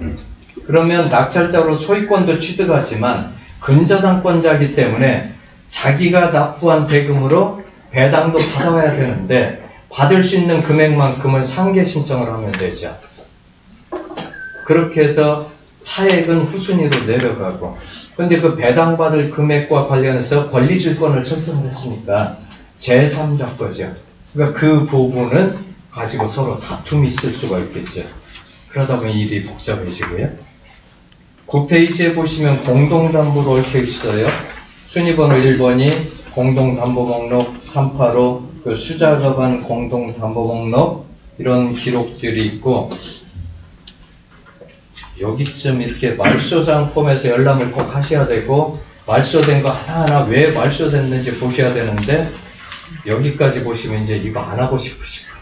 그러면 낙찰자로 소유권도 취득하지만 근저당권자이기 때문에 자기가 납부한 대금으로 배당도 받아와야 되는데 받을 수 있는 금액만큼은 상계 신청을 하면 되죠. 그렇게 해서 차액은 후순위로 내려가고, 근데 그 배당받을 금액과 관련해서 권리질권을 설정을 했으니까 제3자 거죠. 그러니까 그 부분은 가지고 서로 다툼이 있을 수가 있겠죠. 그러다 보니 일이 복잡해지고요. 9페이지에 보시면 공동담보로 얽혀 있어요. 순위번호 1번이 공동담보 목록 385, 그 수작업한 공동담보 목록, 이런 기록들이 있고, 여기쯤 이렇게 말소장 폼에서 열람을 꼭 하셔야 되고, 말소된 거 하나하나 왜 말소됐는지 보셔야 되는데, 여기까지 보시면 이제 이거 안 하고 싶으실 것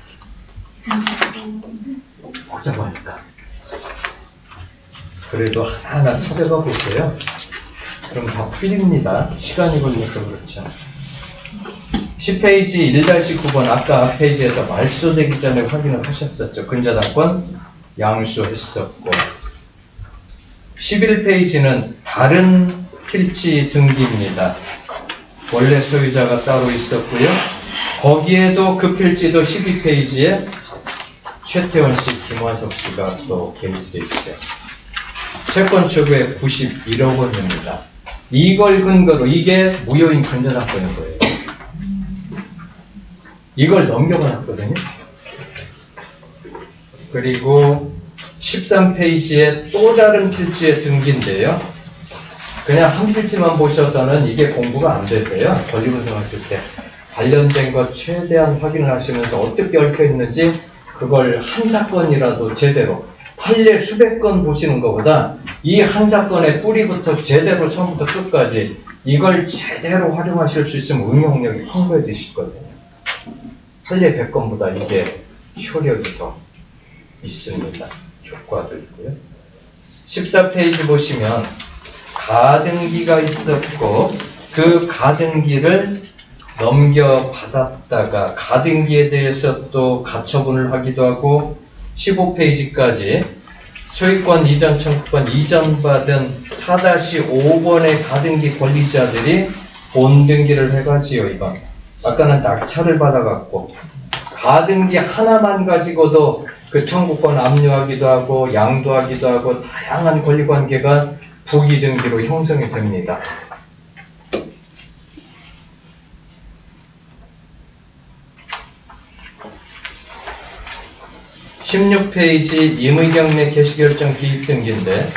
같아요. 복잡하니까. 그래도 하나하나 찾아가 보세요. 그럼 다 풀립니다. 시간이 걸려서 그렇죠. 10페이지 1-9번 아까 앞 페이지에서 말소되기 전에 확인을 하셨었죠. 근저당권 양수했었고, 11페이지는 다른 필지 등기입니다. 원래 소유자가 따로 있었고요. 거기에도 그 필지도 12페이지에 최태원 씨, 김화섭 씨가 또 개입되어 있어요. 채권 최고의 91억 원입니다. 이걸 근거로 이게 무효인 근저당권인 거예요. 이걸 넘겨버렸거든요. 그리고 13페이지에 또 다른 필지의 등기인데요. 그냥 한 필지만 보셔서는 이게 공부가 안 되세요. 권리분석하실 때 관련된 것 최대한 확인을 하시면서 어떻게 얽혀 있는지 그걸 한 사건이라도 제대로, 판례 수백 건 보시는 것보다 이 한 사건의 뿌리부터 제대로 처음부터 끝까지 이걸 제대로 활용하실 수 있으면 응용력이 풍부해지실 거거든요. 판례 100건보다 이게 효력이 더 있습니다. 효과도 있고요. 14페이지 보시면 가등기가 있었고 그 가등기를 넘겨받았다가 가등기에 대해서 또 가처분을 하기도 하고 15페이지까지 소유권 이전 청구권 이전받은 4-5번의 가등기 권리자들이 본등기를 해가지요. 이건 아까는 낙찰을 받아갖고 가등기 하나만 가지고도 그 청구권 압류하기도 하고 양도하기도 하고 다양한 권리관계가 부기등기로 형성이 됩니다. (16페이지) 임의경매 개시결정 기입등기인데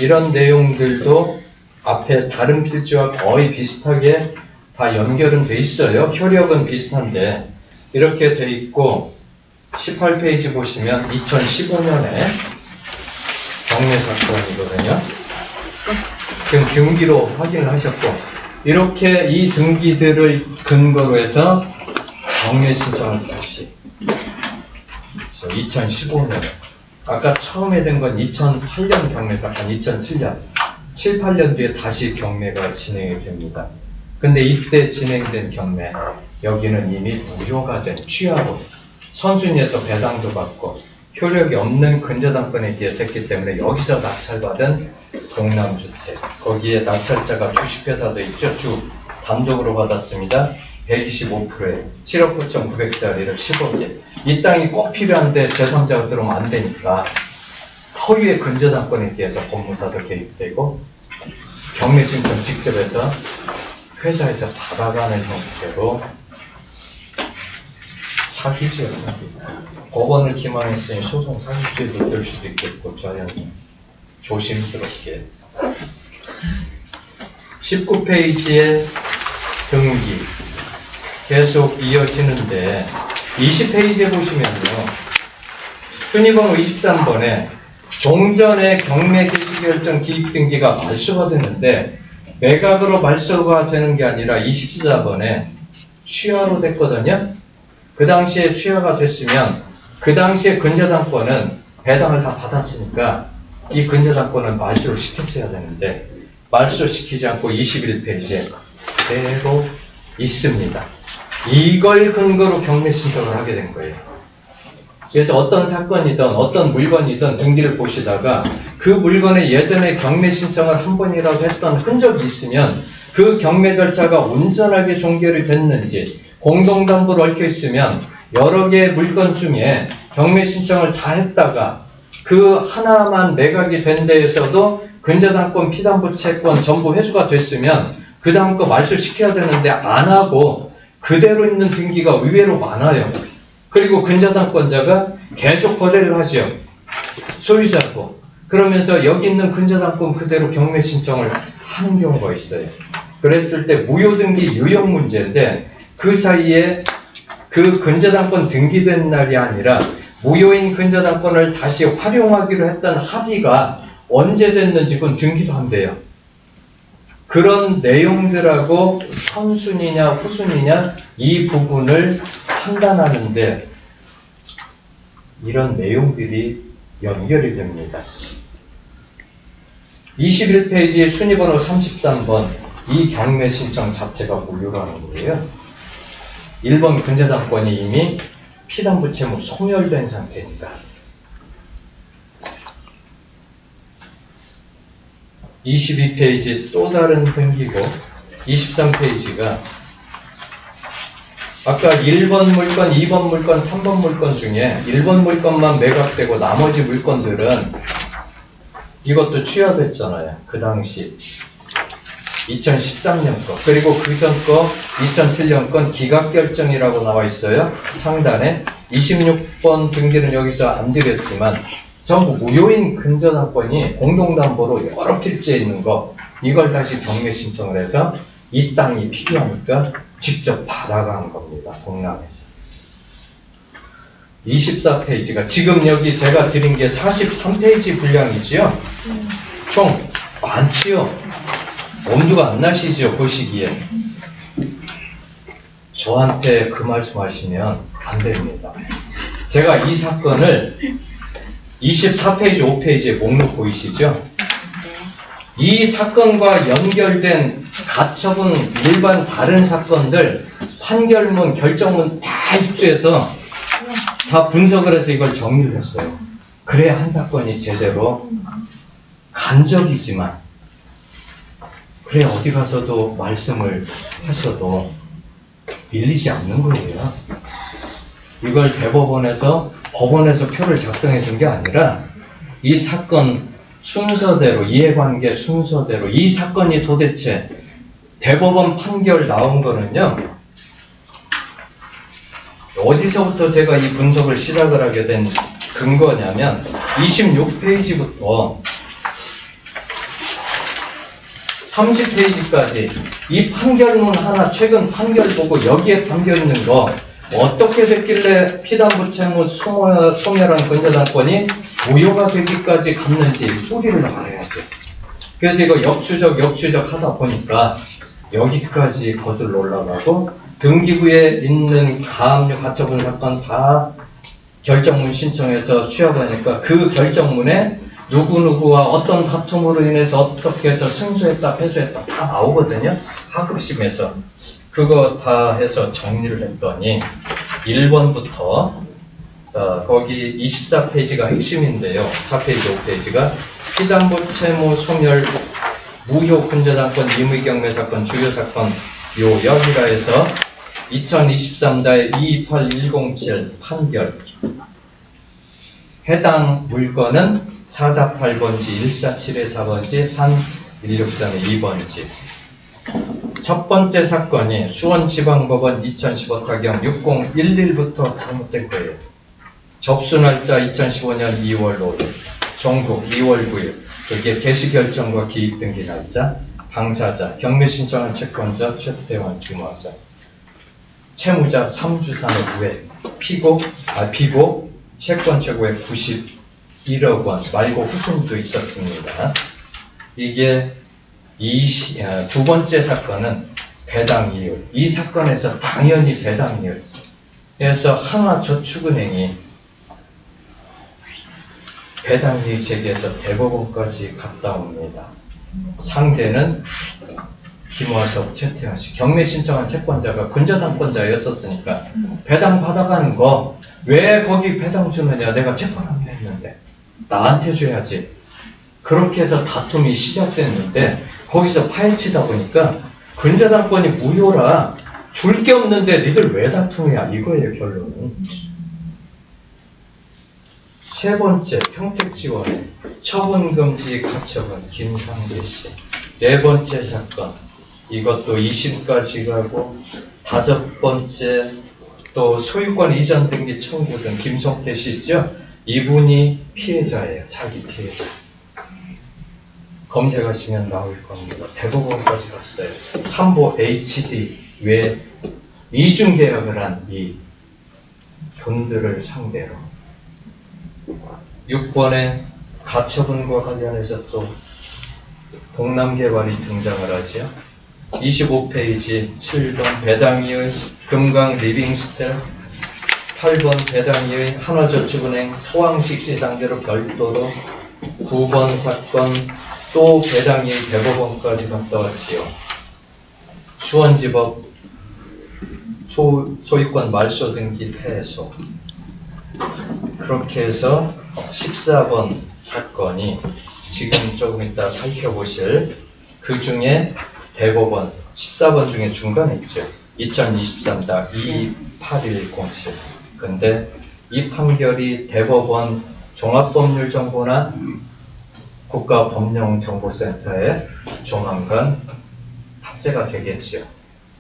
이런 내용들도 앞에 다른 필지와 거의 비슷하게 다 연결은 돼 있어요. 효력은 비슷한데 이렇게 돼 있고 18페이지 보시면 2015년에 경매 사건이거든요. 지금 등기로 확인을 하셨고 이렇게 이 등기들을 근거로 해서 경매 신청을 다시 2015년 아까 처음에 된 건 2008년 경매 사건 2007년 7, 8년 뒤에 다시 경매가 진행이 됩니다. 근데 이때 진행된 경매 여기는 이미 무효가 된 취하로 선순위에서 배당도 받고 효력이 없는 근저당권에 기했기 때문에 여기서 낙찰받은 동남주택 거기에 낙찰자가 주식회사도 있죠. 주 단독으로 받았습니다. 125%에 7억 9,900짜리를 10억에 이 땅이 꼭 필요한데 제3자가 들어오면 안 되니까 허위의 근저당권에 대해서 법무사도 개입되고 경매 신청 직접 해서 회사에서 받아가는 형태로 사기죠, 사기. 법원을 기망했으니 소송 사기죄도 될 수도 있겠고 저는 조심스럽게 19페이지의 등기 계속 이어지는데 20페이지에 보시면요. 순위번호 23번에 종전의 경매 개시결정 기입등기가 말소가 되는데 매각으로 말소가 되는 게 아니라 24번에 취하로 됐거든요. 그 당시에 취하가 됐으면 그 당시에 근저당권은 배당을 다 받았으니까 이 근저당권은 말소를 시켰어야 되는데 말소시키지 않고 21페이지에 그대로 있습니다. 이걸 근거로 경매 신청을 하게 된 거예요. 그래서 어떤 사건이든 어떤 물건이든 등기를 보시다가 그 물건에 예전에 경매 신청을 한 번이라도 했던 흔적이 있으면 그 경매 절차가 온전하게 종결이 됐는지 공동담보로 얽혀 있으면 여러 개의 물건 중에 경매 신청을 다 했다가 그 하나만 매각이 된 데에서도 근저당권, 피담보 채권 전부 회수가 됐으면 그 다음 거 말소시켜야 되는데 안 하고 그대로 있는 등기가 의외로 많아요. 그리고 근저당권자가 계속 거래를 하죠. 소유자고. 그러면서 여기 있는 근저당권 그대로 경매 신청을 하는 경우가 있어요. 그랬을 때 무효등기 유형 문제인데 그 사이에 그 근저당권 등기된 날이 아니라 무효인 근저당권을 다시 활용하기로 했던 합의가 언제 됐는지 그건 등기도 한대요. 그런 내용들하고 선순위냐 후순위냐 이 부분을 판단하는데 이런 내용들이 연결이 됩니다. 21페이지 순위번호 33번 이 경매 신청 자체가 무효라는 거예요. 1번 근저당권이 이미 피담보 채무 소멸된 상태입니다. 22페이지 또 다른 등기고 23페이지가 아까 1번 물건, 2번 물건, 3번 물건 중에 1번 물건만 매각되고 나머지 물건들은 이것도 취하됐잖아요. 그 당시 2013년 거 그리고 그 전 거 2007년 건 기각결정이라고 나와 있어요. 상단에 26번 등기는 여기서 안 드렸지만 전부 무효인 근저당권이 공동담보로 여러 필지에 있는 거 이걸 다시 경매 신청을 해서 이 땅이 필요하니까 직접 받아간 겁니다. 동남에서. 24페이지가 지금 여기 제가 드린 게 43페이지 분량이지요. 총 많지요. 엄두가 안 나시죠, 보시기에. 저한테 그 말씀하시면 안 됩니다. 제가 이 사건을 24페이지, 5페이지에 목록 보이시죠? 이 사건과 연결된 가처분 일반 다른 사건들 판결문, 결정문 다 입수해서 다 분석을 해서 이걸 정리를 했어요. 그래야 한 사건이 제대로 간접이지만 그래 어디 가서도 말씀을 하셔도 밀리지 않는 거예요. 이걸 대법원에서 법원에서 표를 작성해 준 게 아니라 이 사건 순서대로 이해관계 순서대로 이 사건이 도대체 대법원 판결 나온 거는요. 어디서부터 제가 이 분석을 시작을 하게 된 근거냐면 26페이지부터 30페이지까지 이 판결문 하나 최근 판결 보고 여기에 담겨 있는 거 어떻게 됐길래 피담보 채무 소멸한 근저당권이 무효가 되기까지 갔는지 뿌리를 알아야죠. 그래서 이거 역추적 하다 보니까 여기까지 거슬러 올라가고 등기부에 있는 가압류 가처분 사건 다 결정문 신청해서 취합하니까 그 결정문에 누구누구와 어떤 다툼으로 인해서 어떻게 해서 승소했다 패소했다 다 나오거든요. 하급심에서 그거 다 해서 정리를 했더니 1번부터 거기 24페이지가 핵심인데요. 4페이지 5페이지가 피담보 채무 소멸 무효 근저당권 임의경매 사건 주요 사건 요 여기라 해서 2023-28107 판결 해당 물건은 448번지 147-4번지 산 163-2번지 첫 번째 사건이 수원지방법원 2015 타경 6011부터 잘못된 거예요. 접수 날짜 2015년 2월 5일 종국 2월 9일 그게 개시결정과 기입등기 날짜 당사자 경매 신청한 채권자 최태원 김화선 채무자 3주산의 우회 피고 채권 최고액 91억 원 말고 후순도 있었습니다. 이게 두 번째 사건은 배당 이율. 이 사건에서 당연히 배당 이율. 그래서 하나저축은행이 배당 이익 제기해서 대법원까지 갔다 옵니다. 상대는 김화석, 최태원 씨. 경매 신청한 채권자가 근저당권자였었으니까 배당 받아가는 거 왜 거기 배당 주느냐. 내가 채권 합의했는데 나한테 줘야지. 그렇게 해서 다툼이 시작됐는데 거기서 파헤치다 보니까 근저당권이 무효라 줄 게 없는데 니들 왜 다투냐 이거예요 결론은. 세 번째 평택지원의 처분금지 가처분 김상배 씨. 네 번째 사건 이것도 2심까지 가고 다섯 번째 또 소유권 이전 등기 청구 등 김성태 씨 있죠? 이분이 피해자예요. 사기 피해자. 검색하시면 나올 겁니다. 대법원까지 갔어요. 삼보 HD 외 이중 계약을 한 이 분들을 상대로 6번에 가처분과 관련해서 또 동남개발이 등장을 하죠. 25페이지 7번 배당이의 금강 리빙스텔 8번 배당이의 하나저축은행 서왕식 씨 상대로 별도로 9번 사건 또 배당이의 대법원까지 갔다 왔지요. 수원지법 소유권 말소 등기 패소 그렇게 해서 14번 사건이 지금 조금 이따 살펴보실 그 중에 대법원 14번 중에 중간에 있죠. 2023-28107 근데 이 판결이 대법원 종합법률정보나 국가법령정보센터에 조만간 탑재가 되겠지요.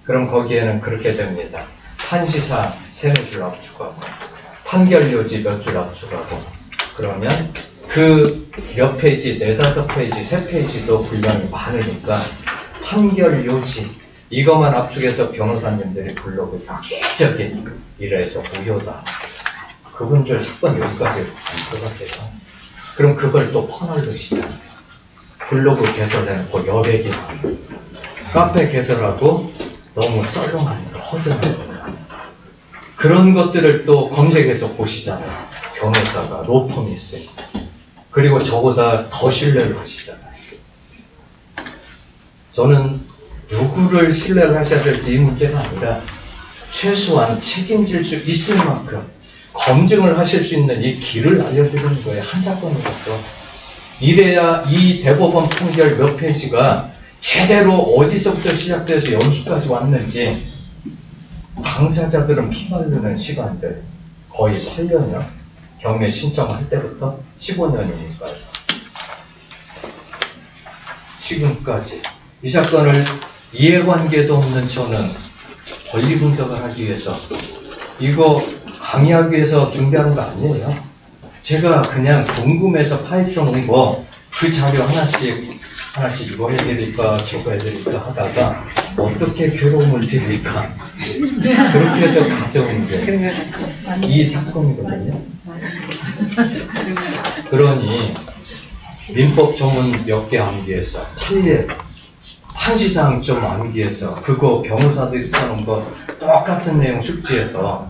그럼 거기에는 그렇게 됩니다. 판시사 3줄 압축하고 판결요지 몇 줄 압축하고 그러면 그 몇 페이지, 4-5페이지, 3페이지도 분량이 많으니까 판결요지 이것만 압축해서 변호사님들이 블로그 다 깨적이 이래서 무효다. 그분들 사건 여기까지 안 들어가세요. 그럼 그걸 또 퍼널르시잖아요. 블로그 개설해놓고 여백이 많아요. 카페 개설하고 너무 썰렁한 거, 허전한 거. 그런 것들을 또 검색해서 보시잖아요. 변호사가 로펌이 있으니까. 그리고 저보다 더 신뢰를 하시잖아요. 저는 누구를 신뢰를 하셔야 될지 이 문제가 아니라 최소한 책임질 수 있을 만큼 검증을 하실 수 있는 이 길을 알려드리는 거예요. 한 사건으로서. 이래야 이 대법원 판결 몇 페이지가 제대로 어디서부터 시작돼서 여기까지 왔는지 당사자들은 피말르는 시간들 거의 8년이요. 경매 신청할 때부터 15년이니까요. 지금까지 이 사건을 이해관계도 없는 저는 권리 분석을 하기 위해서 이거 강의하기 위해서 준비하는 거 아니에요. 제가 그냥 궁금해서 파헤쳐 놓은 거 그 자료 하나씩 이거 해드릴까 저거 해드릴까 하다가 어떻게 괴로움을 드릴까 그렇게 해서 가져온 게 이 사건이거든요. 그러니 민법 조문 몇 개 암기해서 판례 판시사항 좀 암기해서 그거 변호사들이 써놓은 거 똑같은 내용 숙지해서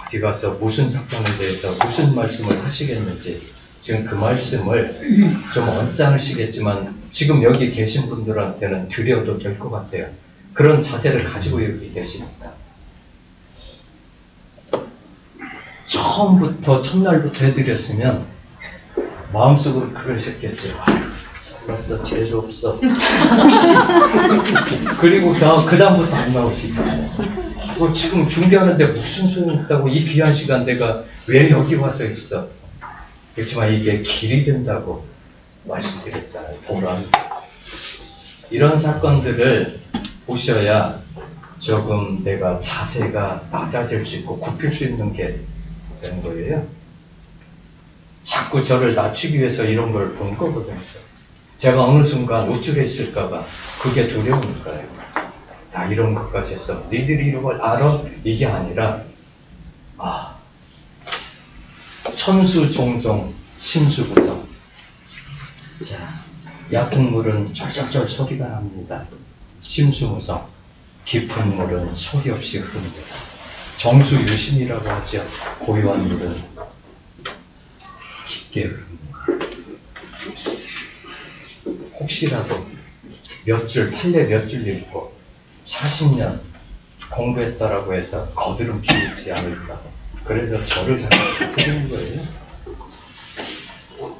어디 가서 무슨 사건에 대해서 무슨 말씀을 하시겠는지 지금 그 말씀을 좀 언짢으시겠지만 지금 여기 계신 분들한테는 드려도 될 것 같아요. 그런 자세를 가지고 여기 계십니다. 처음부터 첫날부터 해드렸으면 마음속으로 그러셨겠죠. 잘났어, 재수 없어. 그리고 그 다음부터 안 나오시죠. 지금 중계하는데 무슨 소용이 있다고 이 귀한 시간 내가 왜 여기 와서 있어. 그렇지만 이게 길이 된다고 말씀드렸잖아요. 보람. 이런 사건들을 보셔야 조금 내가 자세가 낮아질 수 있고 굽힐 수 있는 게 되는 거예요. 자꾸 저를 낮추기 위해서 이런 걸 본 거거든요. 제가 어느 순간 우쭐해 있을까봐 그게 두려우니까요. 나 이런 것까지 했어. 니들이 이런 걸 알아? 이게 아니라 천수종종 심수구성. 자, 얕은 물은 쫄쫄쫄 소리가 납니다. 심수무성. 깊은 물은 소리 없이 흐릅니다. 정수유심이라고 하죠. 고요한 물은 깊게 흐릅니다. 혹시라도 판례 몇 줄 읽고 40년 공부했다라고 해서 거드름 피우지 않을까. 그래서 저를 자꾸 쓰는 거예요.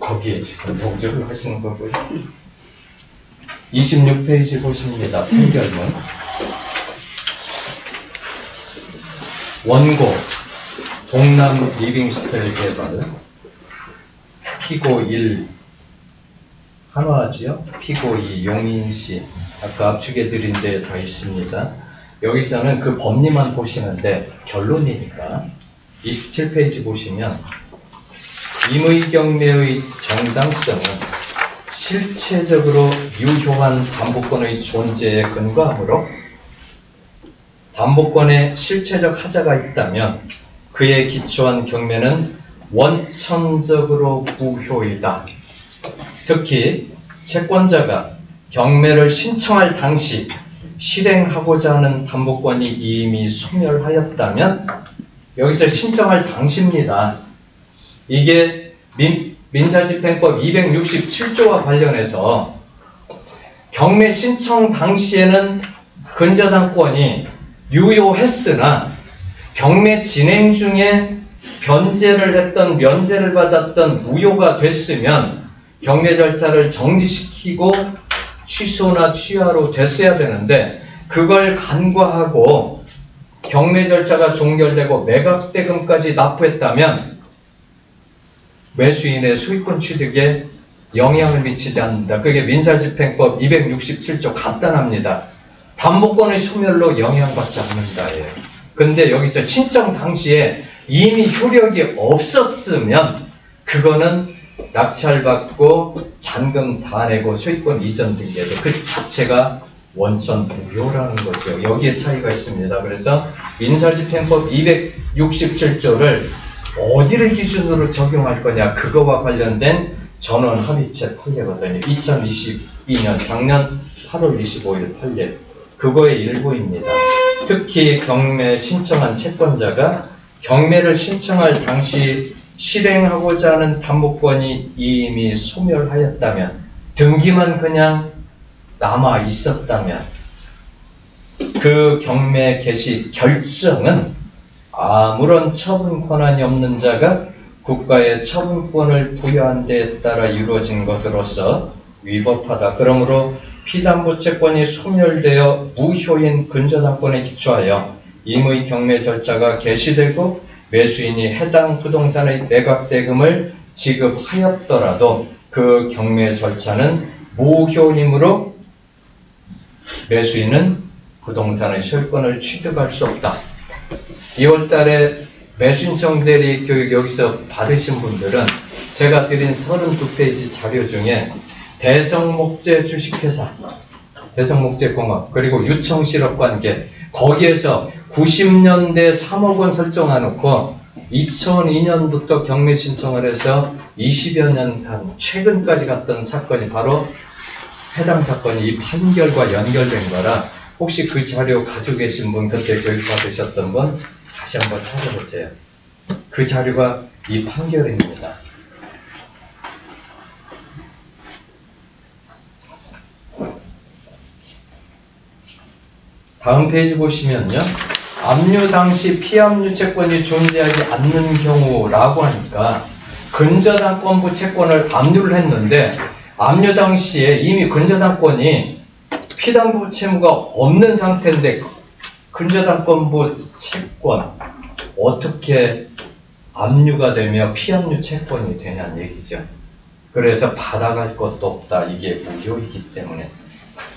거기에 지금 동조를 하시는 거고요. 26페이지 보십니다. 판결문. 원고 동남 리빙스텔 개발 피고 1 한화지요. 피고 2 용인시. 아까 압축해 드린 데 다 있습니다. 여기서는 그 법리만 보시는데 결론이니까 27페이지 보시면 임의경매의 정당성은 실체적으로 유효한 담보권의 존재에 근거하므로 담보권에 실체적 하자가 있다면 그에 기초한 경매는 원천적으로 무효이다. 특히 채권자가 경매를 신청할 당시 실행하고자 하는 담보권이 이미 소멸하였다면 여기서 신청할 당시입니다. 이게 민사집행법 267조와 관련해서 경매 신청 당시에는 근저당권이 유효했으나 경매 진행 중에 변제를 했던 면제를 받았던 무효가 됐으면 경매 절차를 정지시키고 취소나 취하로 됐어야 되는데 그걸 간과하고 경매 절차가 종결되고 매각대금까지 납부했다면 매수인의 소유권 취득에 영향을 미치지 않는다. 그게 민사집행법 267조 간단합니다. 담보권의 소멸로 영향받지 않는다예요. 근데 여기서 신청 당시에 이미 효력이 없었으면 그거는 낙찰받고 잔금 다 내고 소유권 이전 등기해도 그 자체가 원천 무효라는 거죠. 여기에 차이가 있습니다. 그래서 민사집행법 267조를 어디를 기준으로 적용할 거냐 그거와 관련된 전원 합의체 판례거든요. 2022년 작년 8월 25일 판례. 그거의 일부입니다. 특히 경매 신청한 채권자가 경매를 신청할 당시 실행하고자 하는 담보권이 이미 소멸하였다면 등기만 그냥 남아 있었다면 그 경매 개시 결정은 아무런 처분 권한이 없는 자가 국가의 처분권을 부여한 데에 따라 이루어진 것으로서 위법하다. 그러므로 피담보 채권이 소멸되어 무효인 근저당권에 기초하여 임의 경매 절차가 개시되고 매수인이 해당 부동산의 매각대금을 지급하였더라도 그 경매 절차는 무효이므로 매수인은 부동산의 소유권을 취득할 수 없다. 2월달에 매수인청 대리 교육 여기서 받으신 분들은 제가 드린 32페이지 자료 중에 대성목재 주식회사, 대성목재공업, 그리고 유청실업관계 거기에서 90년대 3억 원 설정해놓고 2002년부터 경매 신청을 해서 20여 년간 최근까지 갔던 사건이 바로 해당 사건이 이 판결과 연결된 거라 혹시 그 자료 가지고 계신 분, 그때 교육받으셨던 분 다시 한번 찾아보세요. 그 자료가 이 판결입니다. 다음 페이지 보시면요. 압류 당시 피압류 채권이 존재하지 않는 경우라고 하니까 근저당권부 채권을 압류를 했는데 압류 당시에 이미 근저당권이 피담보 채무가 없는 상태인데 근저당권부 채권 어떻게 압류가 되며 피압류 채권이 되냐는 얘기죠. 그래서 받아갈 것도 없다. 이게 무효이기 때문에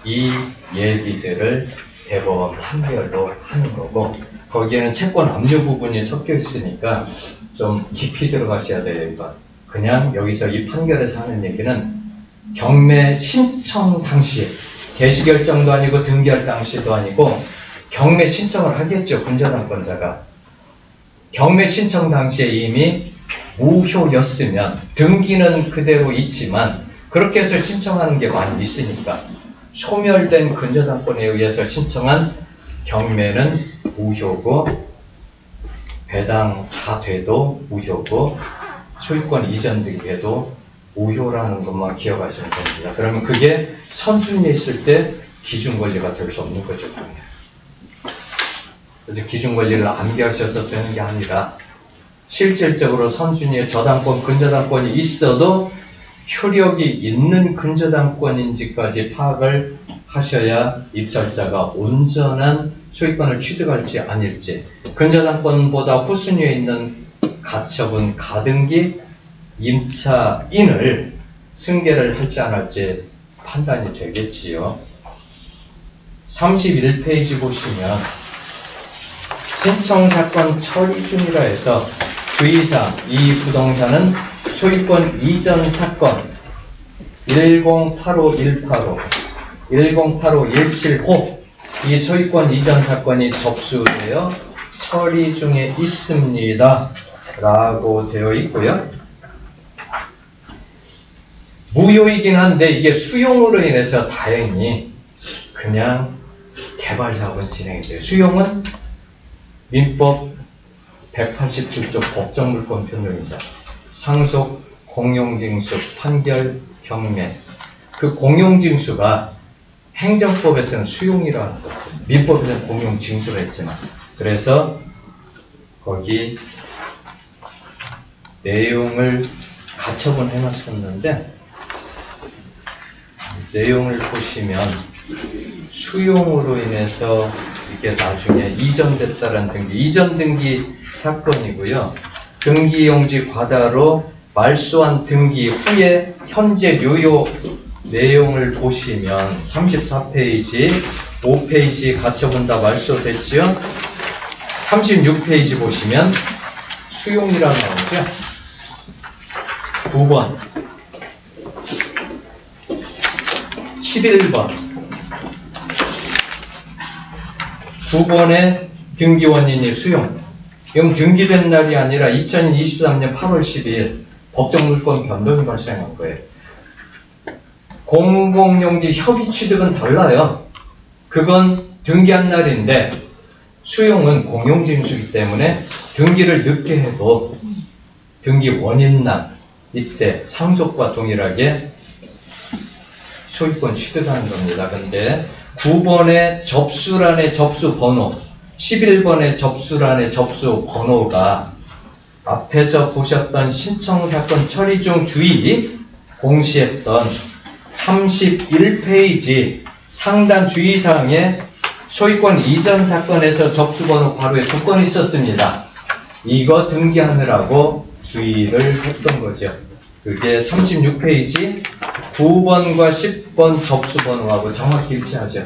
이 얘기들을 대법원 판결로 하는 거고 거기에는 채권 압류 부분이 섞여 있으니까 좀 깊이 들어가셔야 돼요. 이거. 그냥 여기서 이 판결에서 하는 얘기는 경매 신청 당시 개시결정도 아니고 등기할 당시도 아니고 경매 신청을 하겠죠. 근저당권자가. 경매 신청 당시에 이미 무효였으면 등기는 그대로 있지만 그렇게 해서 신청하는 게 많이 있으니까 소멸된 근저당권에 의해서 신청한 경매는 무효고 배당사돼도 무효고 소유권 이전 등기에도 무효라는 것만 기억하시면 됩니다. 그러면 그게 선준위에 있을 때 기준권리가 될 수 없는 거죠. 그래서 기준권리를 암기하셔서 되는 게 아니라 실질적으로 선준위에 저당권, 근저당권이 있어도 효력이 있는 근저당권인지까지 파악을 하셔야 입찰자가 온전한 소유권을 취득할지 아닐지 근저당권보다 후순위에 있는 가처분, 가등기, 임차인을 승계를 할지 안 할지 판단이 되겠지요. 31페이지 보시면 신청사건 처리 중이라 해서 주의사항 이 부동산은 소유권 이전 사건 1085-185, 1085-175 이 소유권 이전 사건이 접수되어 처리 중에 있습니다. 라고 되어 있고요. 무효이긴 한데 이게 수용으로 인해서 다행히 그냥 개발 작업은 진행이 돼요. 수용은 민법 187조 법정물권 변동이자 상속, 공용징수, 판결, 경매 그 공용징수가 행정법에서는 수용이라는 거죠. 민법에서는 공용징수를 했지만 그래서 거기 내용을 가처분 해놨었는데 내용을 보시면 수용으로 인해서 이게 나중에 이전됐다는 등기, 이전 등기 사건이고요. 등기용지 과다로 말소한 등기 후에 현재 유효 내용을 보시면 34페이지, 5페이지 가처분 다 말소됐죠? 36페이지 보시면 수용이라고 나오죠? 9번, 11번, 9번의 등기 원인이 수용. 이건 등기된 날이 아니라 2023년 8월 12일 법정물권 변동이 발생한 거예요. 공공용지 협의 취득은 달라요. 그건 등기한 날인데 수용은 공용징수이기 때문에 등기를 늦게 해도 등기 원인날 이때 상속과 동일하게 소유권 취득하는 겁니다. 근데 9번의 접수란의 접수 번호 11번의 접수란의 접수 번호가 앞에서 보셨던 신청사건 처리 중 주의 공시했던 31페이지 상단 주의사항에 소유권 이전 사건에서 접수번호 바로에 2건 있었습니다. 이거 등기하느라고 주의를 했던 거죠. 그게 36페이지 9번과 10번 접수번호하고 정확히 일치하죠.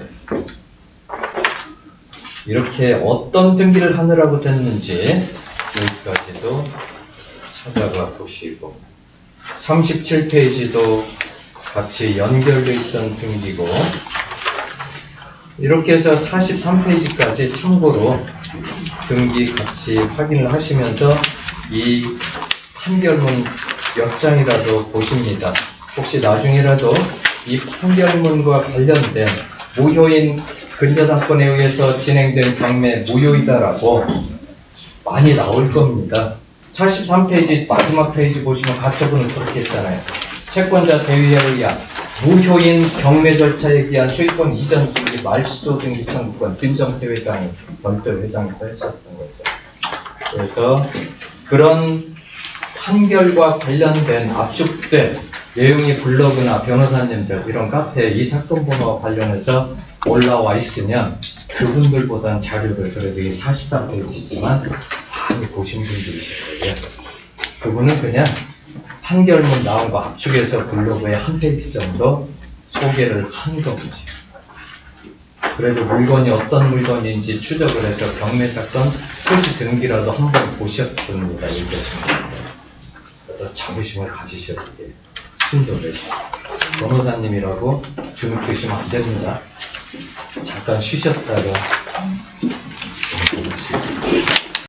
이렇게 어떤 등기를 하느라고 됐는지 여기까지도 찾아가 보시고 37페이지도 같이 연결되어 있던 등기고 이렇게 해서 43페이지까지 참고로 등기 같이 확인을 하시면서 이 판결문 몇 장이라도 보십니다. 혹시 나중에라도 이 판결문과 관련된 무효인 근저당권에 의해서 진행된 경매 무효이다라고 많이 나올 겁니다. 43페이지 마지막 페이지 보시면 가처분은 그렇게 했잖아요. 채권자 대위에 의한 무효인 경매 절차에 기한 소유권 이전 등기 말소 등기 청구권 김정태 회장이 별도 회장도 했었던 거죠. 그래서 그런 판결과 관련된 압축된 내용이 블로그나 변호사님들 이런 카페에 이 사건 번호와 관련해서 올라와 있으면 그분들보단 자료를 그래도 이 43페이지지만 많이 보신 분들이실 거예요. 그분은 그냥 판결문 나온 거 압축해서 블로그에 한 페이지 정도 소개를 한 거지. 그래도 물건이 어떤 물건인지 추적을 해서 경매사건 토지 등기라도 한번 보셨습니다. 얘기하시면 또 자부심을 가지셔야 돼요. 힘도 내시고 변호사님이라고 주눅드시면 안 됩니다. 잠깐 쉬셨다가 보실 수 있습니다.